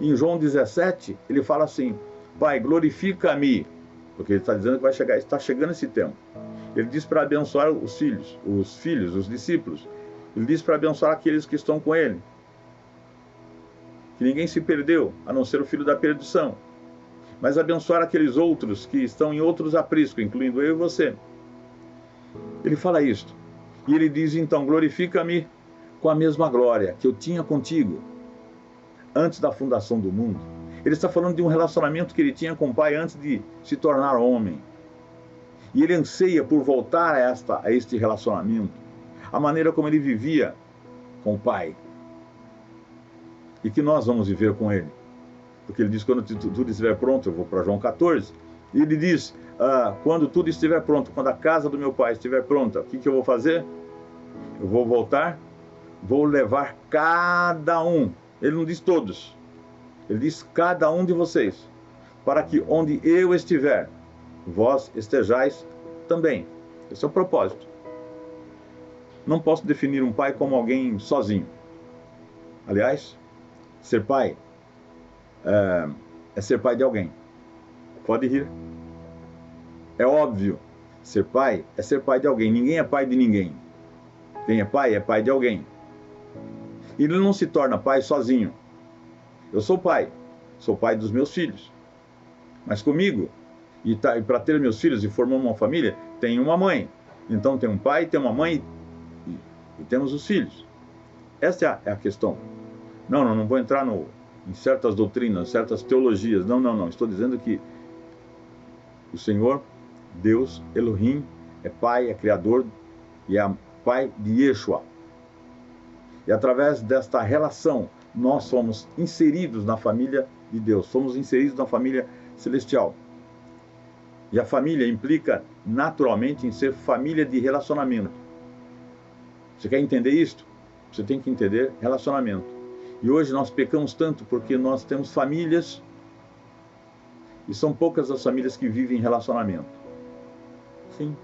Em João 17, ele fala assim, Pai, glorifica-me, porque ele está dizendo que está chegando esse tempo. Ele diz para abençoar os filhos, os discípulos. Ele diz para abençoar aqueles que estão com ele. Que ninguém se perdeu, a não ser o filho da perdição. Mas abençoar aqueles outros que estão em outros apriscos, incluindo eu e você. Ele fala isto. E ele diz então, glorifica-me com a mesma glória que eu tinha contigo antes da fundação do mundo. Ele está falando de um relacionamento que ele tinha com o Pai antes de se tornar homem. E ele anseia por voltar a este relacionamento, a maneira como ele vivia com o Pai. E que nós vamos viver com ele. Porque ele diz, quando tudo estiver pronto, eu vou para João 14, e ele diz, quando tudo estiver pronto, quando a casa do meu Pai estiver pronta, o que eu vou fazer? Eu vou voltar, vou levar cada um. Ele não diz todos. Ele diz cada um de vocês, para que onde eu estiver, vós estejais também. Esse é o propósito. Não posso definir um pai como alguém sozinho. Aliás, ser pai é ser pai de alguém. Pode rir. É óbvio. Ser pai é ser pai de alguém. Ninguém é pai de ninguém. Quem é pai de alguém. E ele não se torna pai sozinho. Eu sou pai dos meus filhos. Mas comigo, e para ter meus filhos e formar uma família, tem uma mãe. Então tem um pai, tem uma mãe e temos os filhos. Essa é a questão. Não vou entrar em certas doutrinas, certas teologias. Não. Estou dizendo que o Senhor, Deus, Elohim, é Pai, é Criador e é Pai de Yeshua. E através desta relação, nós somos inseridos na família de Deus, somos inseridos na família celestial. E a família implica naturalmente em ser família de relacionamento. Você quer entender isso? Você tem que entender relacionamento. E hoje nós pecamos tanto porque nós temos famílias e são poucas as famílias que vivem em relacionamento. Sim.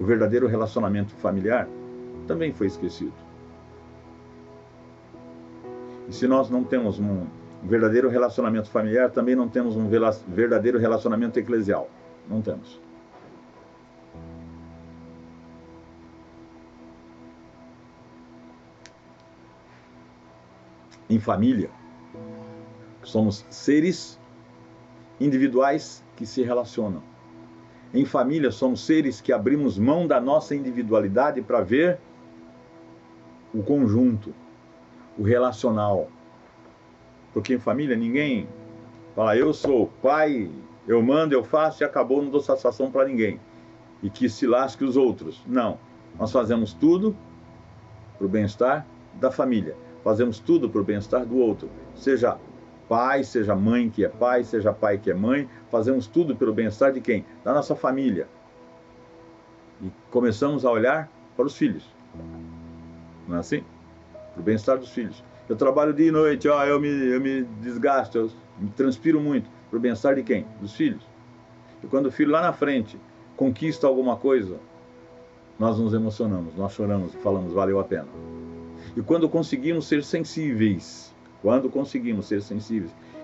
O verdadeiro relacionamento familiar também foi esquecido. E se nós não temos um verdadeiro relacionamento familiar, também não temos um verdadeiro relacionamento eclesial. Não temos. Em família, somos seres individuais que se relacionam. Em família, somos seres que abrimos mão da nossa individualidade para ver o conjunto, o relacional. Porque em família ninguém fala, eu sou pai, eu mando, eu faço e acabou, não dou satisfação para ninguém. E que se lasque os outros. Não. Nós fazemos tudo para o bem-estar da família. Fazemos tudo para o bem-estar do outro. Seja pai, seja mãe que é pai, seja pai que é mãe. Fazemos tudo pelo bem-estar de quem? Da nossa família. E começamos a olhar para os filhos. Não é assim? Para o bem-estar dos filhos. Eu trabalho dia e noite, eu me desgasto, eu me transpiro muito. Para o bem-estar de quem? Dos filhos. E quando o filho lá na frente conquista alguma coisa, nós nos emocionamos, nós choramos e falamos, valeu a pena. E quando conseguimos ser sensíveis,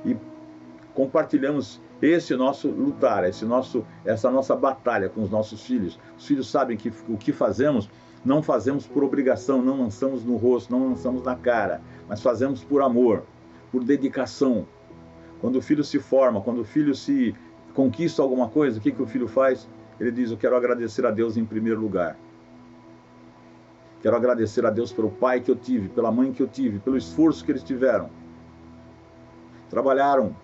e compartilhamos esse nosso lutar, essa nossa batalha com os nossos filhos, os filhos sabem que o que fazemos, não fazemos por obrigação, não lançamos no rosto, não lançamos na cara, mas fazemos por amor, por dedicação. Quando o filho se forma, quando o filho se conquista alguma coisa, o que o filho faz? Ele diz, eu quero agradecer a Deus em primeiro lugar. Quero agradecer a Deus pelo pai que eu tive, pela mãe que eu tive, pelo esforço que eles tiveram. Trabalharam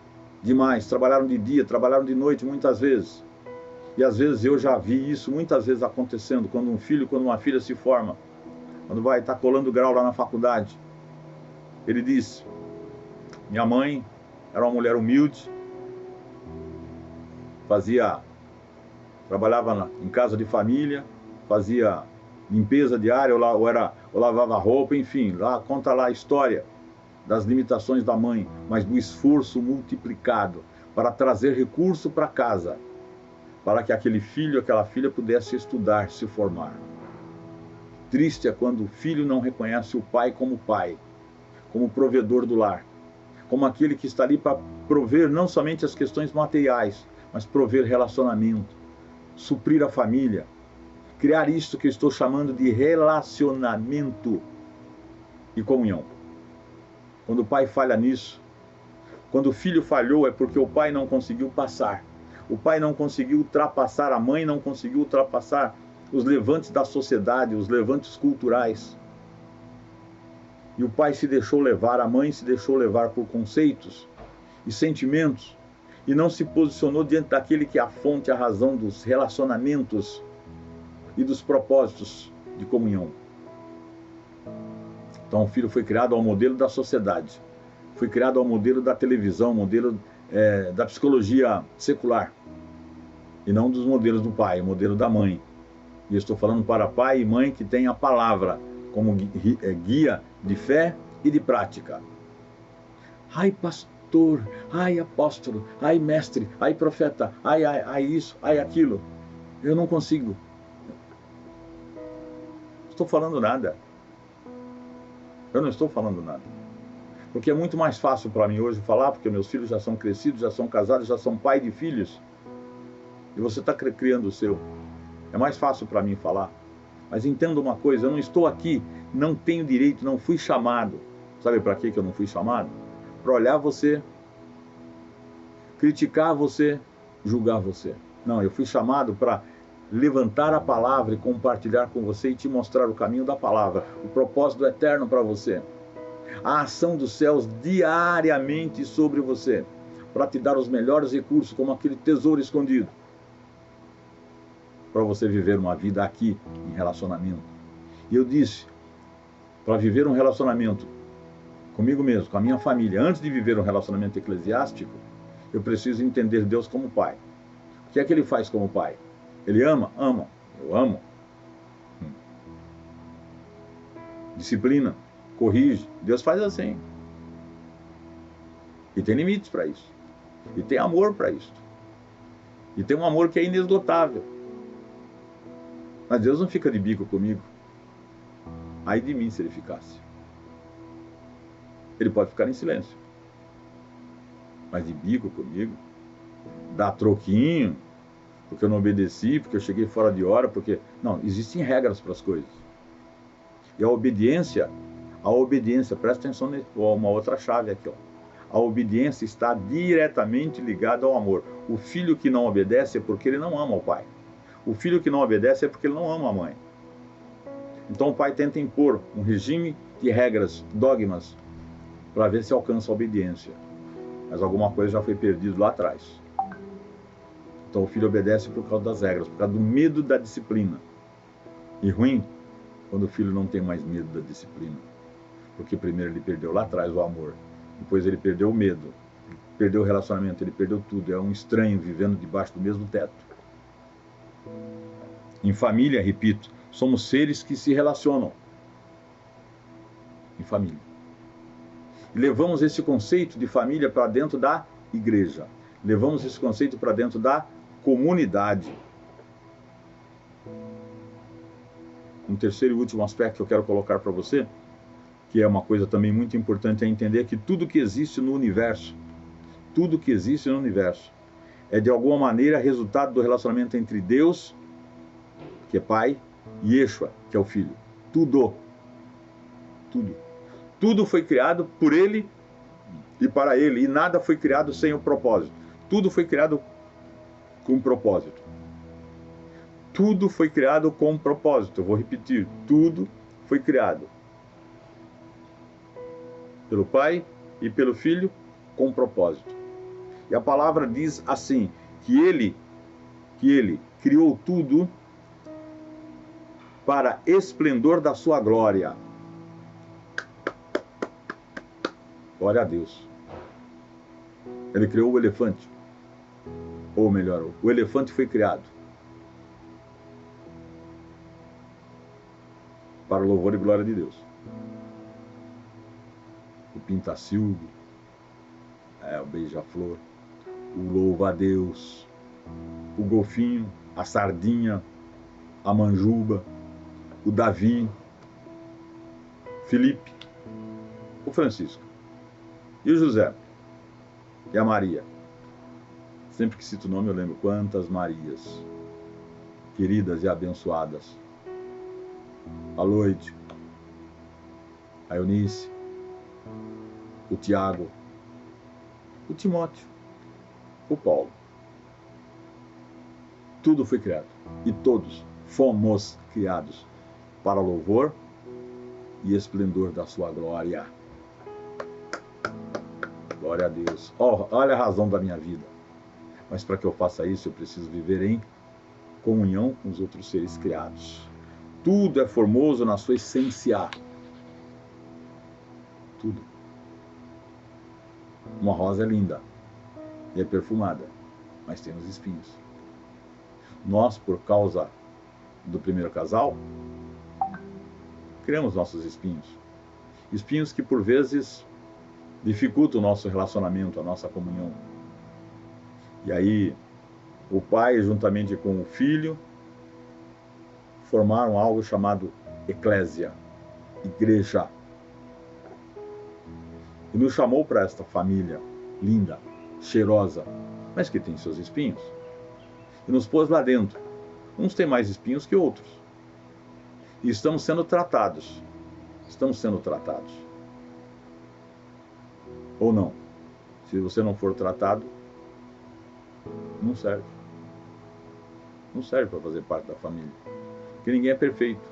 demais, trabalharam de dia, trabalharam de noite muitas vezes. E às vezes eu já vi isso muitas vezes acontecendo, quando um filho, quando uma filha se forma, quando vai estar colando grau lá na faculdade. Ele diz, minha mãe era uma mulher humilde, trabalhava em casa de família, fazia limpeza diária, ou lavava roupa, enfim, conta lá a história das limitações da mãe, mas do esforço multiplicado para trazer recurso para casa, para que aquele filho, aquela filha pudesse estudar, se formar. Triste é quando o filho não reconhece o pai, como provedor do lar, como aquele que está ali para prover não somente as questões materiais, mas prover relacionamento, suprir a família, criar isto que eu estou chamando de relacionamento e comunhão. Quando o pai falha nisso, quando o filho falhou, é porque o pai não conseguiu passar. O pai não conseguiu ultrapassar, a mãe não conseguiu ultrapassar os levantes da sociedade, os levantes culturais. E o pai se deixou levar, a mãe se deixou levar por conceitos e sentimentos, e não se posicionou diante daquele que é a fonte, a razão dos relacionamentos e dos propósitos de comunhão. Então o filho foi criado ao modelo da sociedade, foi criado ao modelo da televisão, ao modelo da psicologia secular, e não dos modelos do pai, o modelo da mãe. E eu estou falando para pai e mãe que tem a palavra como guia de fé e de prática. Ai pastor, ai apóstolo, ai mestre, ai profeta, ai isso, ai aquilo. Eu não consigo. Estou falando nada. Eu não estou falando nada. Porque é muito mais fácil para mim hoje falar, porque meus filhos já são crescidos, já são casados, já são pai de filhos. E você está criando o seu. É mais fácil para mim falar. Mas entenda uma coisa, eu não estou aqui, não tenho direito, não fui chamado. Sabe para que eu não fui chamado? Para olhar você, criticar você, julgar você. Não, eu fui chamado para levantar a palavra e compartilhar com você e te mostrar o caminho da palavra, o propósito eterno para você, a ação dos céus diariamente sobre você, para te dar os melhores recursos, como aquele tesouro escondido, para você viver uma vida aqui em relacionamento. E eu disse, para viver um relacionamento comigo mesmo, com a minha família, antes de viver um relacionamento eclesiástico, Eu preciso entender Deus como Pai. O que é que Ele faz como Pai? Ele ama? Ama. Eu amo. Disciplina, corrige. Deus faz assim. E tem limites para isso. E tem amor para isso. E tem um amor que é inesgotável. Mas Deus não fica de bico comigo. Ai de mim se Ele ficasse. Ele pode ficar em silêncio. Mas de bico comigo, dar troquinho, porque eu não obedeci, porque eu cheguei fora de hora, porque... Não, existem regras para as coisas. E a obediência, presta atenção em uma outra chave aqui, ó. A obediência está diretamente ligada ao amor. O filho que não obedece é porque ele não ama o pai. O filho que não obedece é porque ele não ama a mãe. Então o pai tenta impor um regime de regras, dogmas, para ver se alcança a obediência. Mas alguma coisa já foi perdida lá atrás. Então o filho obedece por causa das regras, por causa do medo da disciplina. E ruim, quando o filho não tem mais medo da disciplina. Porque primeiro ele perdeu lá atrás o amor. Depois ele perdeu o medo. Perdeu o relacionamento, ele perdeu tudo. É um estranho vivendo debaixo do mesmo teto. Em família, repito, somos seres que se relacionam. Em família. E levamos esse conceito de família para dentro da igreja. Levamos esse conceito para dentro da comunidade. Um terceiro e último aspecto que eu quero colocar para você, que é uma coisa também muito importante, é entender que tudo que existe no universo, é de alguma maneira resultado do relacionamento entre Deus, que é Pai, e Yeshua, que é o Filho. Tudo foi criado por Ele e para Ele, e nada foi criado sem o propósito. Tudo foi criado com propósito. Tudo foi criado com propósito. Eu vou repetir, tudo foi criado pelo Pai e pelo Filho com propósito. E a palavra diz assim, que Ele criou tudo para esplendor da sua glória. Glória a Deus. Ele criou o elefante. Ou melhor, o elefante foi criado para o louvor e glória de Deus. O pintacilgo, o beija-flor, o louva-a-Deus, o golfinho, a sardinha, a manjuba, o Davi, Felipe, o Francisco, e o José, e a Maria. Sempre que cito o nome eu lembro quantas Marias, queridas e abençoadas. A Loide, a Eunice, o Tiago, o Timóteo, o Paulo. Tudo foi criado. E todos fomos criados para louvor e esplendor da sua glória. Glória a Deus. Olha a razão da minha vida. Mas para que eu faça isso, eu preciso viver em comunhão com os outros seres criados. Tudo é formoso na sua essência. Tudo. Uma rosa é linda e é perfumada, mas tem os espinhos. Nós, por causa do primeiro casal, criamos nossos espinhos. Espinhos que, por vezes, dificultam o nosso relacionamento, a nossa comunhão. E aí, o pai, juntamente com o filho, formaram algo chamado eclésia, igreja. E nos chamou para esta família linda, cheirosa, mas que tem seus espinhos. E nos pôs lá dentro. Uns têm mais espinhos que outros. E estamos sendo tratados. Ou não. Se você não for tratado, não serve. Não serve para fazer parte da família. Porque ninguém é perfeito.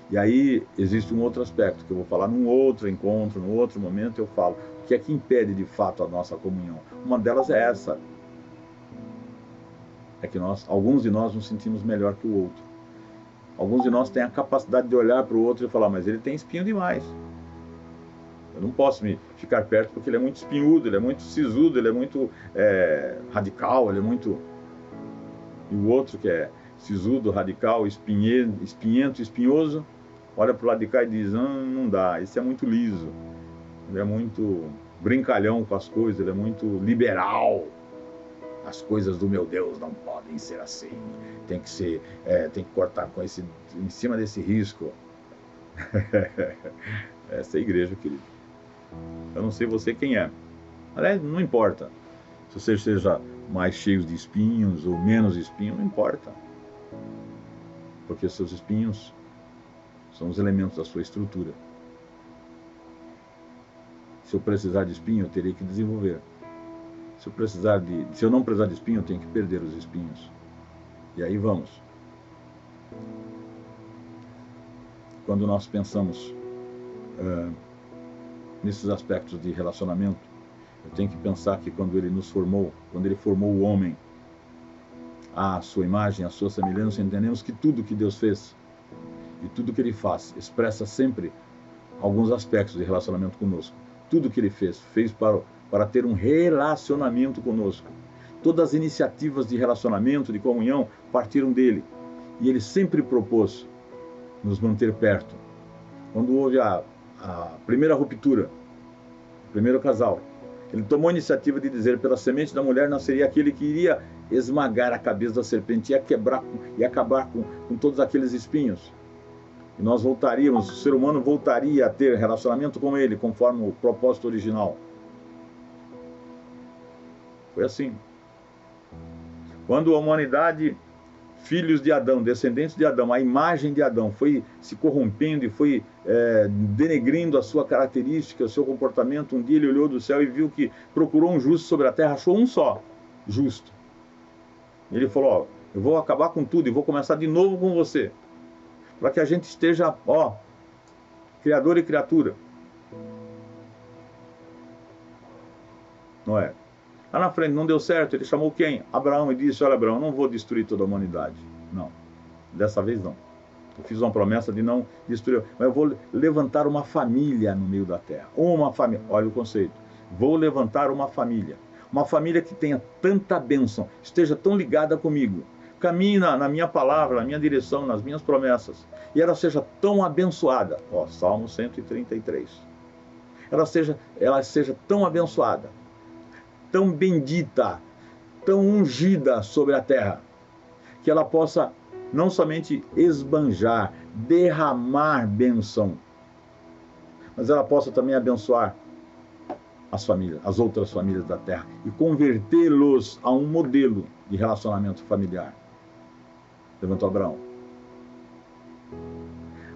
E aí existe um outro aspecto que eu vou falar num outro encontro, num outro momento eu falo. O que é que impede de fato a nossa comunhão? Uma delas é essa. É que alguns de nós nos sentimos melhor que o outro. Alguns de nós têm a capacidade de olhar para o outro e falar, mas ele tem espinho demais. Eu não posso me ficar perto porque ele é muito espinhudo, ele é muito sisudo, ele é muito radical, ele é muito... E o outro que é sisudo, radical, espinhento, espinhoso, olha para o lado de cá e diz, não dá, esse é muito liso, ele é muito brincalhão com as coisas, ele é muito liberal. As coisas do meu Deus não podem ser assim, tem que cortar com em cima desse risco. Essa é a igreja, querido. Eu não sei você quem é, mas não importa se você seja mais cheio de espinhos ou menos espinhos, não importa, porque seus espinhos são os elementos da sua estrutura. Se eu precisar de espinho, eu terei que desenvolver. Se eu não precisar de espinho, eu tenho que perder os espinhos. E aí vamos. Quando nós pensamos nesses aspectos de relacionamento, eu tenho que pensar que quando ele nos formou, quando ele formou o homem à sua imagem, à sua semelhança, entendemos que tudo que Deus fez e tudo que ele faz expressa sempre alguns aspectos de relacionamento conosco. Tudo que ele fez para ter um relacionamento conosco. Todas as iniciativas de relacionamento, de comunhão, partiram dele. E ele sempre propôs nos manter perto. Quando houve a primeira ruptura, o primeiro casal, ele tomou a iniciativa de dizer, pela semente da mulher nasceria aquele que iria esmagar a cabeça da serpente, ia quebrar e acabar com todos aqueles espinhos. E nós voltaríamos, o ser humano voltaria a ter relacionamento com ele, conforme o propósito original. Foi assim. Quando a humanidade, filhos de Adão, descendentes de Adão, a imagem de Adão foi se corrompendo e foi denegrindo a sua característica, o seu comportamento, um dia ele olhou do céu e viu que procurou um justo sobre a terra, achou um só, justo. Ele falou, eu vou acabar com tudo e vou começar de novo com você, para que a gente esteja, criador e criatura. Não é? Lá na frente não deu certo, ele chamou quem? Abraão, e disse, olha Abraão, eu não vou destruir toda a humanidade. Não, dessa vez não. Eu fiz uma promessa de não destruir, mas eu vou levantar uma família no meio da terra. Uma família, olha o conceito. Vou levantar uma família que tenha tanta bênção, esteja tão ligada comigo, caminhe na minha palavra, na minha direção, nas minhas promessas, e ela seja tão abençoada. Salmo 133. Ela seja tão abençoada, tão bendita, tão ungida sobre a terra, que ela possa não somente esbanjar, derramar bênção, mas ela possa também abençoar as famílias, as outras famílias da terra, e convertê-los a um modelo de relacionamento familiar. Levantou Abraão.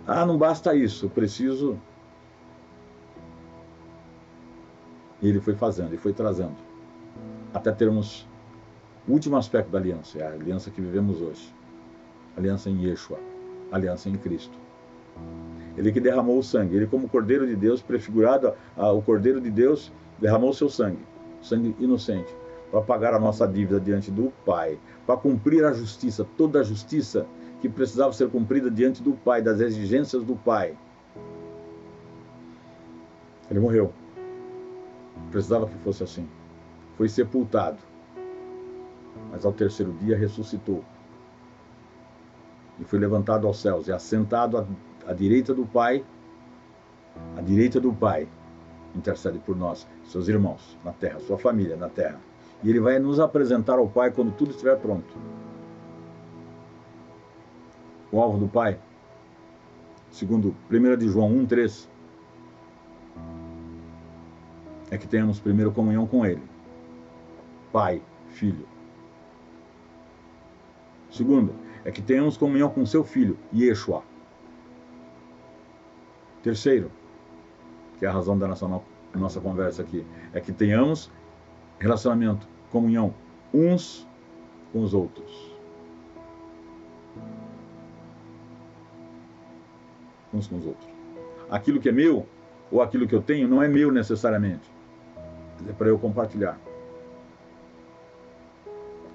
Não basta isso, eu preciso... E ele foi fazendo, e foi trazendo, até termos o último aspecto da aliança, é a aliança que vivemos hoje. Aliança em Yeshua, aliança em Cristo. Ele que derramou o sangue, ele como Cordeiro de Deus, prefigurado o Cordeiro de Deus, derramou o seu sangue inocente, para pagar a nossa dívida diante do Pai, para cumprir a justiça, toda a justiça que precisava ser cumprida diante do Pai, das exigências do Pai. Ele morreu. Precisava que fosse assim. Foi sepultado, mas ao terceiro dia ressuscitou. E foi levantado aos céus, e assentado à direita do Pai, intercede por nós, seus irmãos na terra, sua família na terra. E ele vai nos apresentar ao Pai quando tudo estiver pronto. O alvo do Pai, segundo 1 de João 1,3, é que tenhamos primeiro comunhão com Ele, Pai, Filho. Segundo, é que tenhamos comunhão com seu Filho, Yeshua. Terceiro, que é a razão da nossa conversa aqui, é que tenhamos relacionamento, comunhão, uns com os outros. Uns com os outros. Aquilo que é meu, ou aquilo que eu tenho, não é meu necessariamente. É para eu compartilhar.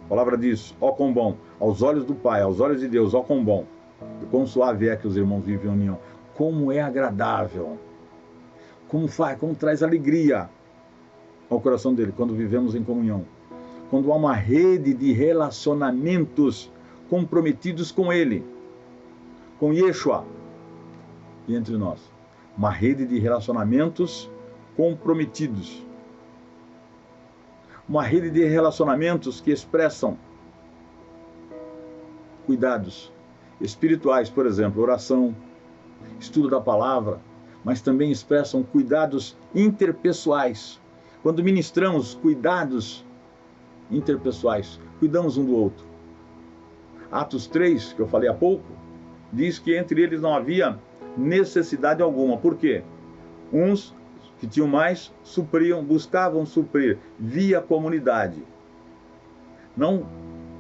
A palavra diz, ó quão bom, aos olhos do Pai, aos olhos de Deus, ó quão bom, e quão suave é que os irmãos vivem em união. Como é agradável Como traz alegria ao coração dele quando vivemos em comunhão. Quando há uma rede de relacionamentos comprometidos com ele, com Yeshua e entre nós. Uma rede de relacionamentos comprometidos. Uma rede de relacionamentos que expressam cuidados espirituais, por exemplo, oração, estudo da palavra, mas também expressam cuidados interpessoais. Quando ministramos cuidados interpessoais, cuidamos um do outro. Atos 3, que eu falei há pouco, diz que entre eles não havia necessidade alguma. Por quê? Uns que tinham mais buscavam suprir via comunidade. Não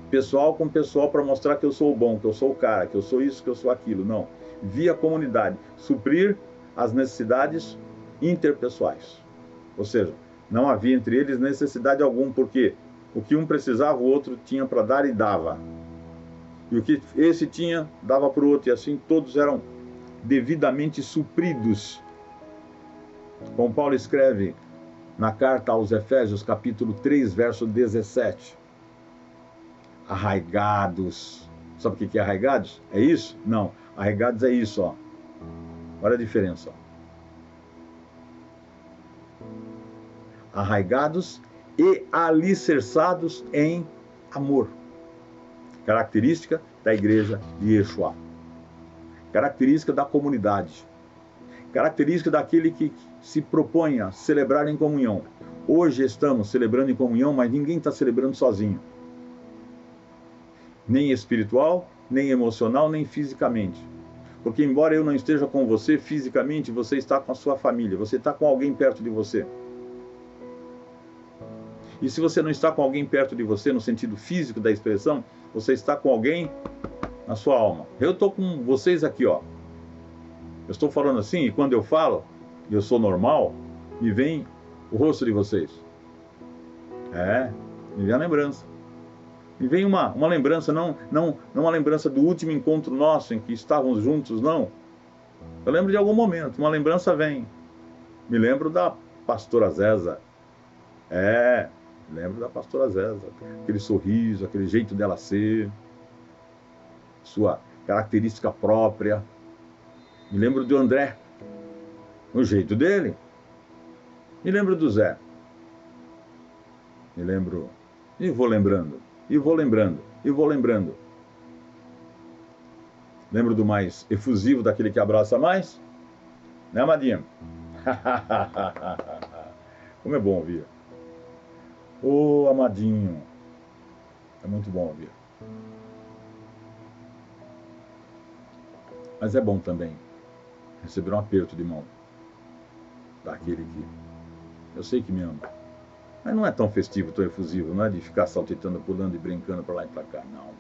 pessoal com pessoal para mostrar que eu sou o bom, que eu sou o cara, que eu sou isso, que eu sou aquilo. Não. Via comunidade. Suprir as necessidades interpessoais. Ou seja, não havia entre eles necessidade alguma, porque o que um precisava, o outro tinha para dar e dava. E o que esse tinha, dava para o outro. E assim todos eram devidamente supridos. Como Paulo escreve na carta aos Efésios, capítulo 3, verso 17. Arraigados. Sabe o que é arraigados? É isso? Não. Arraigados é isso, ó. Olha a diferença. Arraigados e alicerçados em amor. Característica da igreja de Yeshua. Característica da comunidade. Característica daquele que se propõe a celebrar em comunhão. Hoje estamos celebrando em comunhão, mas ninguém está celebrando sozinho. Nem espiritual, nem emocional, nem fisicamente. Porque embora eu não esteja com você fisicamente, você está com a sua família, você está com alguém perto de você. E se você não está com alguém perto de você, no sentido físico da expressão, você está com alguém na sua alma. Eu estou com vocês aqui, ó. Eu estou falando assim, e quando eu falo, e eu sou normal, me vem o rosto de vocês. Me vem a lembrança. Me vem uma lembrança, não uma lembrança do último encontro nosso, em que estávamos juntos, não. Eu lembro de algum momento, uma lembrança vem. Me lembro da pastora Zéza. Lembro da pastora Zéza. Aquele sorriso, aquele jeito dela ser, sua característica própria. Me lembro do André, o jeito dele. Me lembro do Zé. Me lembro, e vou lembrando, e vou lembrando, e vou lembrando. Lembro do mais efusivo, daquele que abraça mais? Né, amadinha? Como é bom ouvir. Ô, amadinho. É muito bom ouvir. Mas é bom também receber um aperto de mão daquele que eu sei que me ama. Mas não é tão festivo, tão efusivo, não é de ficar saltitando, pulando e brincando para lá e para cá, não.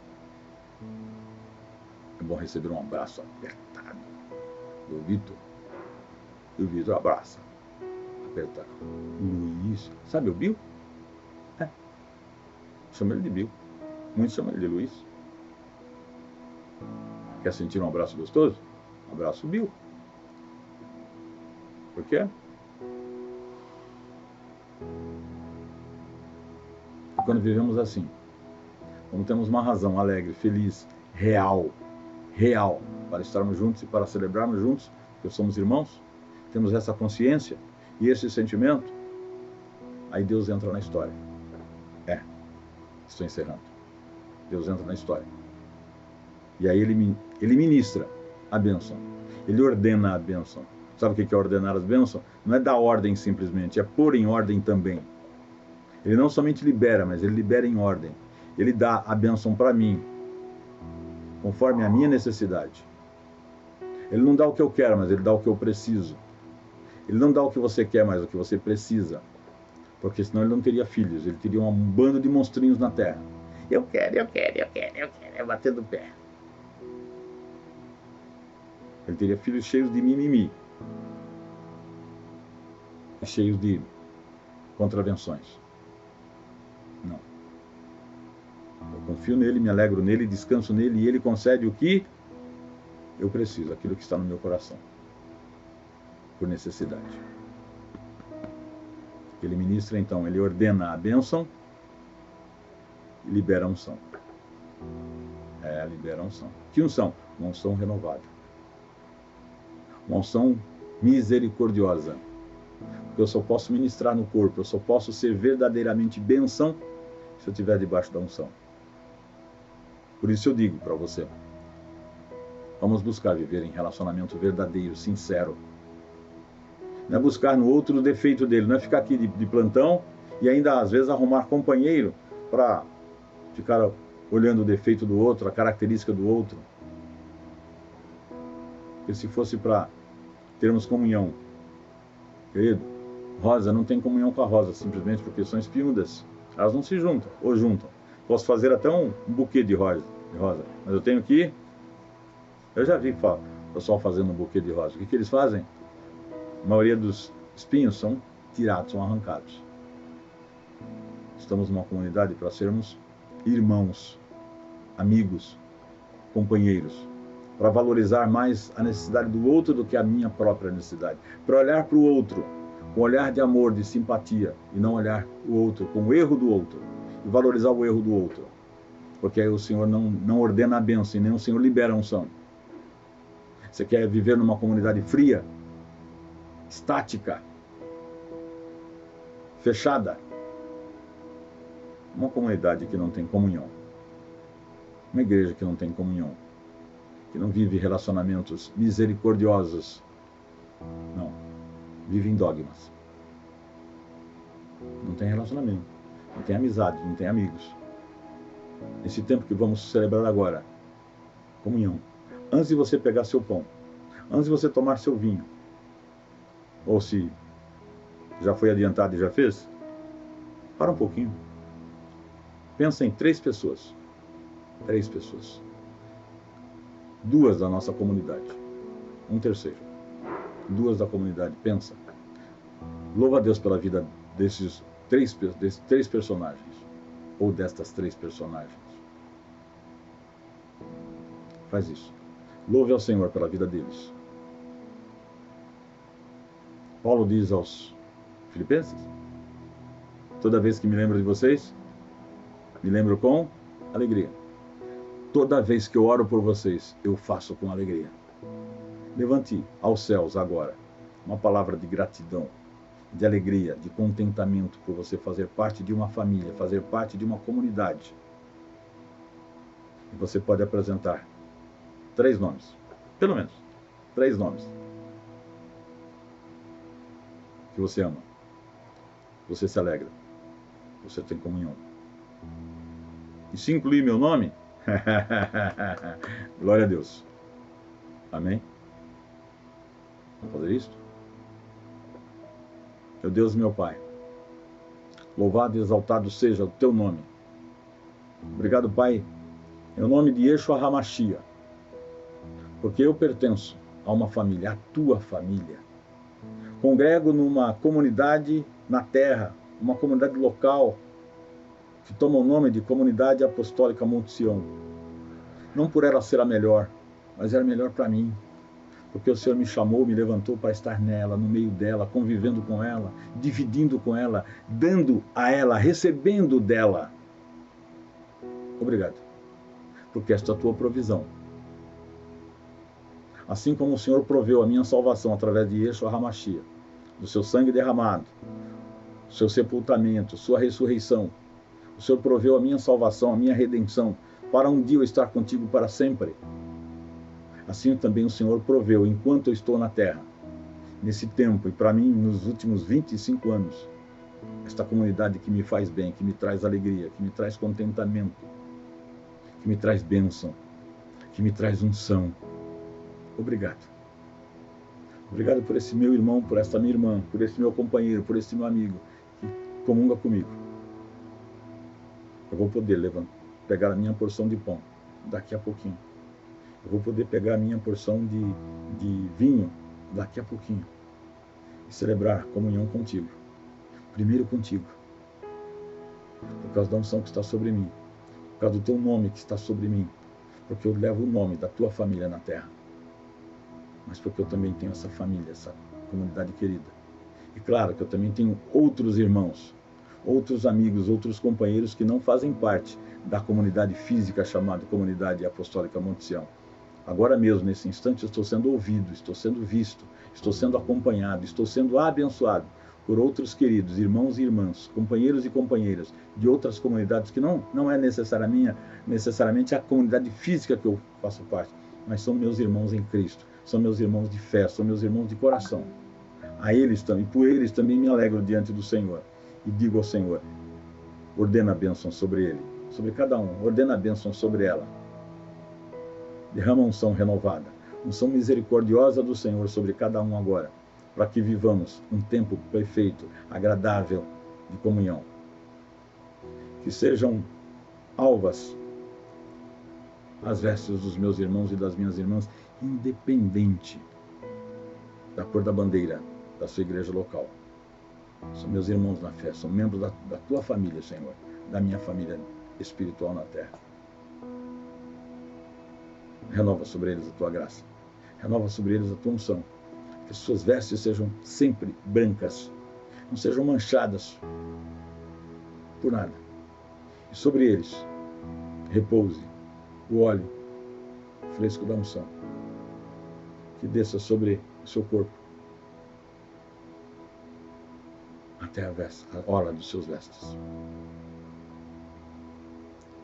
É bom receber um abraço apertado do Vitor. E o Vitor abraça, apertado. Luiz, sabe o Bill? Chama ele de Bill. Muitos chamam ele de Luiz. Quer sentir um abraço gostoso? Abraço Bill. Por quê? E quando vivemos assim, quando temos uma razão alegre, feliz, real, para estarmos juntos e para celebrarmos juntos, porque somos irmãos, temos essa consciência e esse sentimento, aí Deus entra na história. Estou encerrando. Deus entra na história. E aí ele ministra a bênção. Ele ordena a bênção. Sabe o que é ordenar as bênçãos? Não é dar ordem simplesmente, é pôr em ordem também. Ele não somente libera, mas ele libera em ordem. Ele dá a bênção para mim, conforme a minha necessidade. Ele não dá o que eu quero, mas ele dá o que eu preciso. Ele não dá o que você quer, mas o que você precisa. Porque senão ele não teria filhos, ele teria um bando de monstrinhos na terra. Eu quero, batendo o pé. Ele teria filhos cheios de mimimi. E cheios de contravenções. Não. Eu confio nele, me alegro nele, descanso nele, e ele concede o que eu preciso, aquilo que está no meu coração. Por necessidade. que ele ministra, então, ele ordena a bênção e libera a unção. Libera a unção. Que unção? Uma unção renovada. Uma unção misericordiosa. Porque eu só posso ministrar no corpo, eu só posso ser verdadeiramente bênção se eu estiver debaixo da unção. Por isso eu digo para você, vamos buscar viver em relacionamento verdadeiro, sincero. Não é buscar no outro o defeito dele, não é ficar aqui de plantão e ainda às vezes arrumar companheiro para ficar olhando o defeito do outro, a característica do outro. Porque se fosse para termos comunhão, querido, Rosa não tem comunhão com a Rosa, simplesmente porque são espinhudas. Elas não se juntam, ou juntam. Posso fazer até um buquê de rosa, mas eu tenho que... Eu já vi o pessoal fazendo um buquê de rosa. O que eles fazem? A maioria dos espinhos são tirados, são arrancados. Estamos numa comunidade para sermos irmãos, amigos, companheiros, para valorizar mais a necessidade do outro do que a minha própria necessidade, para olhar para o outro com olhar de amor, de simpatia, e não olhar o outro com o erro do outro, e valorizar o erro do outro, porque aí o Senhor não ordena a bênção, e nem o Senhor libera a unção. Você quer viver numa comunidade fria, estática, fechada? Uma comunidade que não tem comunhão, uma igreja que não tem comunhão, que não vive relacionamentos misericordiosos, não, vive em dogmas, não tem relacionamento, não tem amizade, não tem amigos. Nesse tempo que vamos celebrar agora, comunhão. Antes de você pegar seu pão, antes de você tomar seu vinho, ou se já foi adiantado e já fez, para um pouquinho. Pensa em 3 pessoas. 3 pessoas. 2 da nossa comunidade. Um terceiro. 2 da comunidade. Pensa. Louva a Deus pela vida desses 3 personagens. Ou destas 3 personagens. Faz isso. Louve ao Senhor pela vida deles. Paulo diz aos Filipenses: toda vez que me lembro de vocês, me lembro com alegria. Toda vez que eu oro por vocês, eu faço com alegria. Levante aos céus agora uma palavra de gratidão, de alegria, de contentamento por você fazer parte de uma família, fazer parte de uma comunidade. E você pode apresentar 3 nomes, pelo menos 3 nomes que você ama, você se alegra, você tem comunhão. E se incluir meu nome, glória a Deus. Amém? Vamos fazer isso? Meu Deus e meu Pai, louvado e exaltado seja o teu nome. Obrigado, Pai, em nome de Yeshua HaMashiach, porque eu pertenço a uma família, a tua família. Congrego numa comunidade na terra, uma comunidade local, que toma o nome de Comunidade Apostólica Monte Sião. Não por ela ser a melhor, mas era melhor para mim. Porque o Senhor me chamou, me levantou para estar nela, no meio dela, convivendo com ela, dividindo com ela, dando a ela, recebendo dela. Obrigado, porque esta é a tua provisão. Assim como o Senhor proveu a minha salvação através de Yeshua HaMashiach, do seu sangue derramado, seu sepultamento, sua ressurreição, o Senhor proveu a minha salvação, a minha redenção, para um dia eu estar contigo para sempre. Assim também o Senhor proveu, enquanto eu estou na terra, nesse tempo, e para mim, nos últimos 25 anos, esta comunidade que me faz bem, que me traz alegria, que me traz contentamento, que me traz bênção, que me traz unção. Obrigado. Obrigado por esse meu irmão, por esta minha irmã, por esse meu companheiro, por esse meu amigo, que comunga comigo. Eu vou poder pegar a minha porção de pão daqui a pouquinho. Eu vou poder pegar a minha porção de vinho daqui a pouquinho. E celebrar comunhão contigo. Primeiro contigo. Por causa da unção que está sobre mim. Por causa do teu nome que está sobre mim. Porque eu levo o nome da tua família na terra. Mas porque eu também tenho essa família, essa comunidade querida. E claro que eu também tenho outros irmãos, outros amigos, outros companheiros que não fazem parte da comunidade física chamada Comunidade Apostólica Monte Sião. Agora mesmo, nesse instante, eu estou sendo ouvido, estou sendo visto, estou sendo acompanhado, estou sendo abençoado por outros queridos irmãos e irmãs, companheiros e companheiras de outras comunidades que não é necessariamente a comunidade física que eu faço parte, mas são meus irmãos em Cristo, são meus irmãos de fé, são meus irmãos de coração. A eles também, por eles também me alegro diante do Senhor e digo ao Senhor: ordena a bênção sobre ele, sobre cada um, ordena a bênção sobre ela. Derrama unção renovada, unção misericordiosa do Senhor sobre cada um agora, para que vivamos um tempo perfeito, agradável de comunhão. Que sejam alvas as vestes dos meus irmãos e das minhas irmãs, independente da cor da bandeira da sua igreja local. São meus irmãos na fé, são membros da tua família, Senhor, da minha família espiritual na terra. Renova sobre eles a tua graça, renova sobre eles a tua unção, que as suas vestes sejam sempre brancas, não sejam manchadas por nada. E sobre eles repouse o óleo fresco da unção, que desça sobre o seu corpo, até a orla dos seus vestes.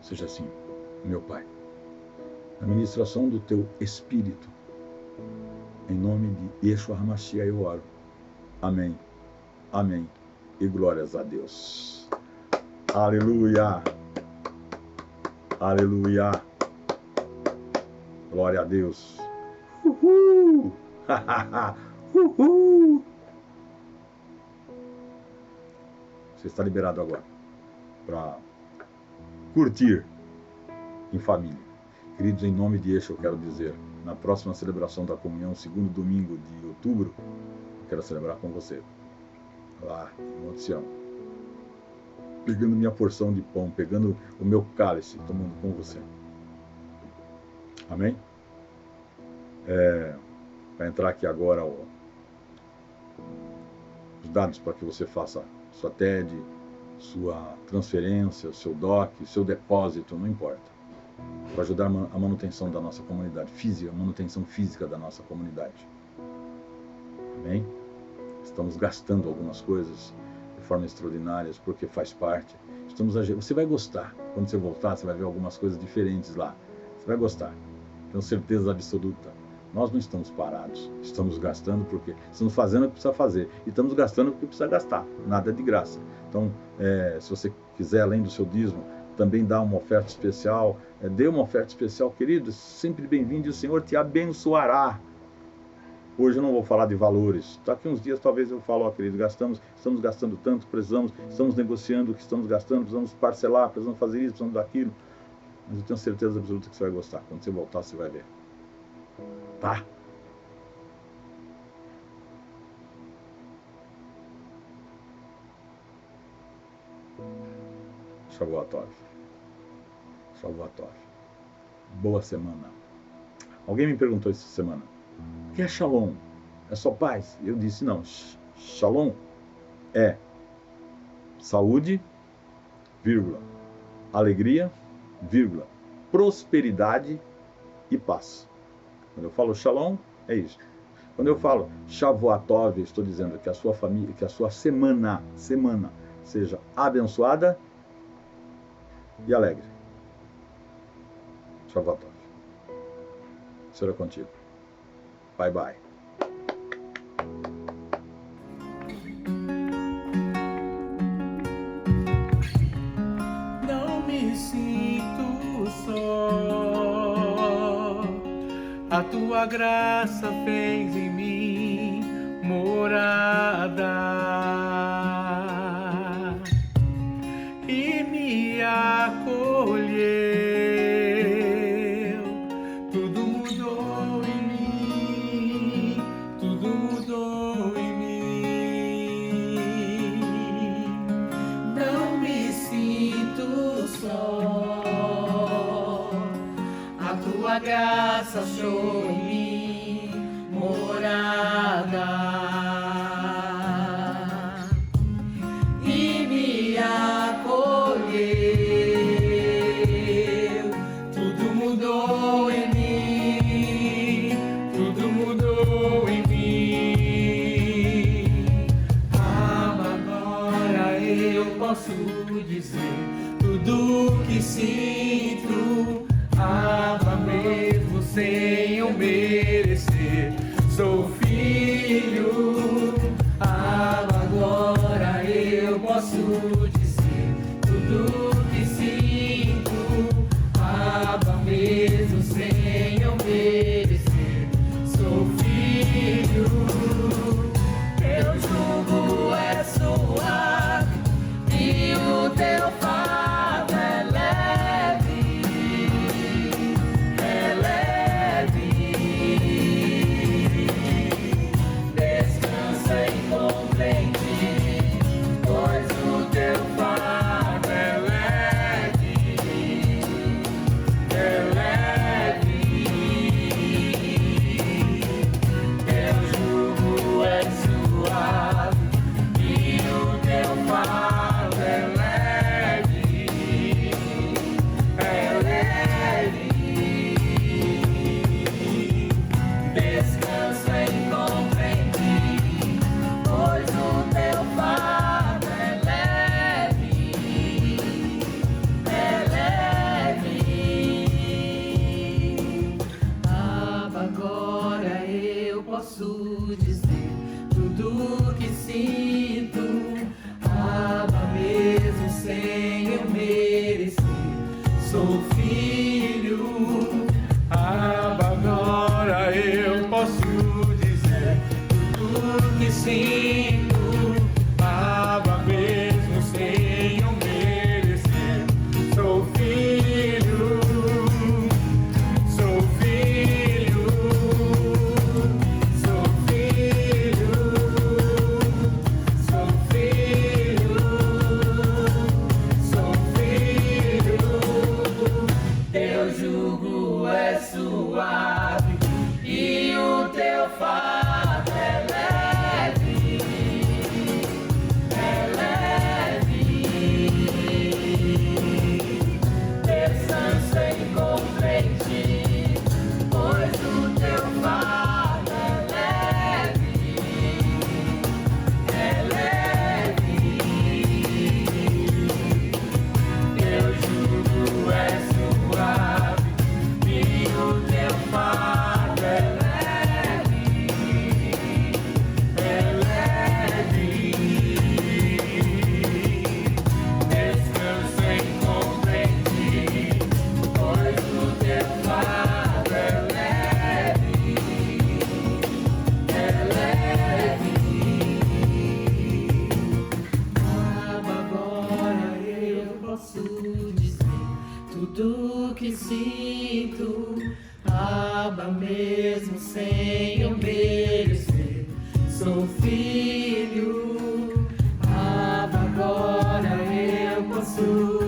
Seja assim, meu Pai, na ministração do teu Espírito, em nome de Yeshua HaMashiach eu oro. Amém, amém e glórias a Deus. Aleluia, aleluia, glória a Deus. Uhul, uhul. Você está liberado agora para curtir em família. Queridos, em nome de Yeshua eu quero dizer, na próxima celebração da comunhão, segundo domingo de outubro, eu quero celebrar com você, lá em Monte Sião, pegando minha porção de pão, pegando o meu cálice, tomando com você. Amém? Vai entrar aqui agora os dados para que você faça sua TED, sua transferência, seu DOC, seu depósito, não importa. Para ajudar a manutenção da nossa comunidade física, a manutenção física da nossa comunidade. Amém? Estamos gastando algumas coisas de forma extraordinária, porque faz parte. Você vai gostar. Quando você voltar, você vai ver algumas coisas diferentes lá. Você vai gostar. Tenho certeza absoluta. Nós não estamos parados. Estamos gastando porque estamos fazendo o que precisa fazer. E estamos gastando porque precisa gastar. Nada de graça. Então, se você quiser, além do seu dízimo, também dá uma oferta especial, dê uma oferta especial, querido, sempre bem-vindo, e o Senhor te abençoará. Hoje eu não vou falar de valores, daqui uns dias talvez eu falo, querido, estamos gastando tanto, estamos negociando o que estamos gastando, precisamos parcelar, precisamos fazer isso, precisamos daquilo, mas eu tenho certeza absoluta que você vai gostar, quando você voltar você vai ver, tá? Shavuot. Boa semana. Alguém me perguntou essa semana, o que é Shalom? É só paz? Eu disse, não. Shalom é saúde, vírgula, alegria, vírgula, prosperidade e paz. Quando eu falo Shalom, é isso. Quando eu falo Shavuot, estou dizendo que a sua família, que a sua semana seja abençoada e alegre. Shavuot. Será contigo. Bye, bye. Não me sinto só. A tua graça fez em mim morada e me acolheu. Tudo mudou em mim, tudo mudou em mim. Não me sinto só. A tua graça achou em mim morada posso dizer tudo que sinto, Abba, mesmo sem eu merecer. Sou filho, Abba, agora eu posso dizer tudo que sinto, Abba, mesmo sem eu merecer. Sou filho, teu jugo é suave e o teu fardo é leve, é leve. Descansa e compreende, pois o teu fardo é leve, é leve. Teu jugo é suave e o teu fardo é leve, é leve. Descansa e compreende, pois o teu fardo é leve, é leve. Abba, agora eu posso dizer tudo que sinto, Abba, mesmo sem eu merecer. Sou filho, Abba, agora eu posso dizer tudo que sinto, Abba, mesmo sem eu merecer. Sou filho, sou filho, sou filho, sou filho, sou filho. Teu jugo é suave e o teu fardo é leve, é leve. Descansa e compreende, pois o teu fardo é leve, é leve. Teu jugo é suave e o teu fardo é leve, é leve. Descansa e compreende, pois o teu fardo é leve, é leve. Abba, agora eu posso dizer tudo que sinto, Abba, mesmo sem eu merecer. Sou filho, Abba, agora eu posso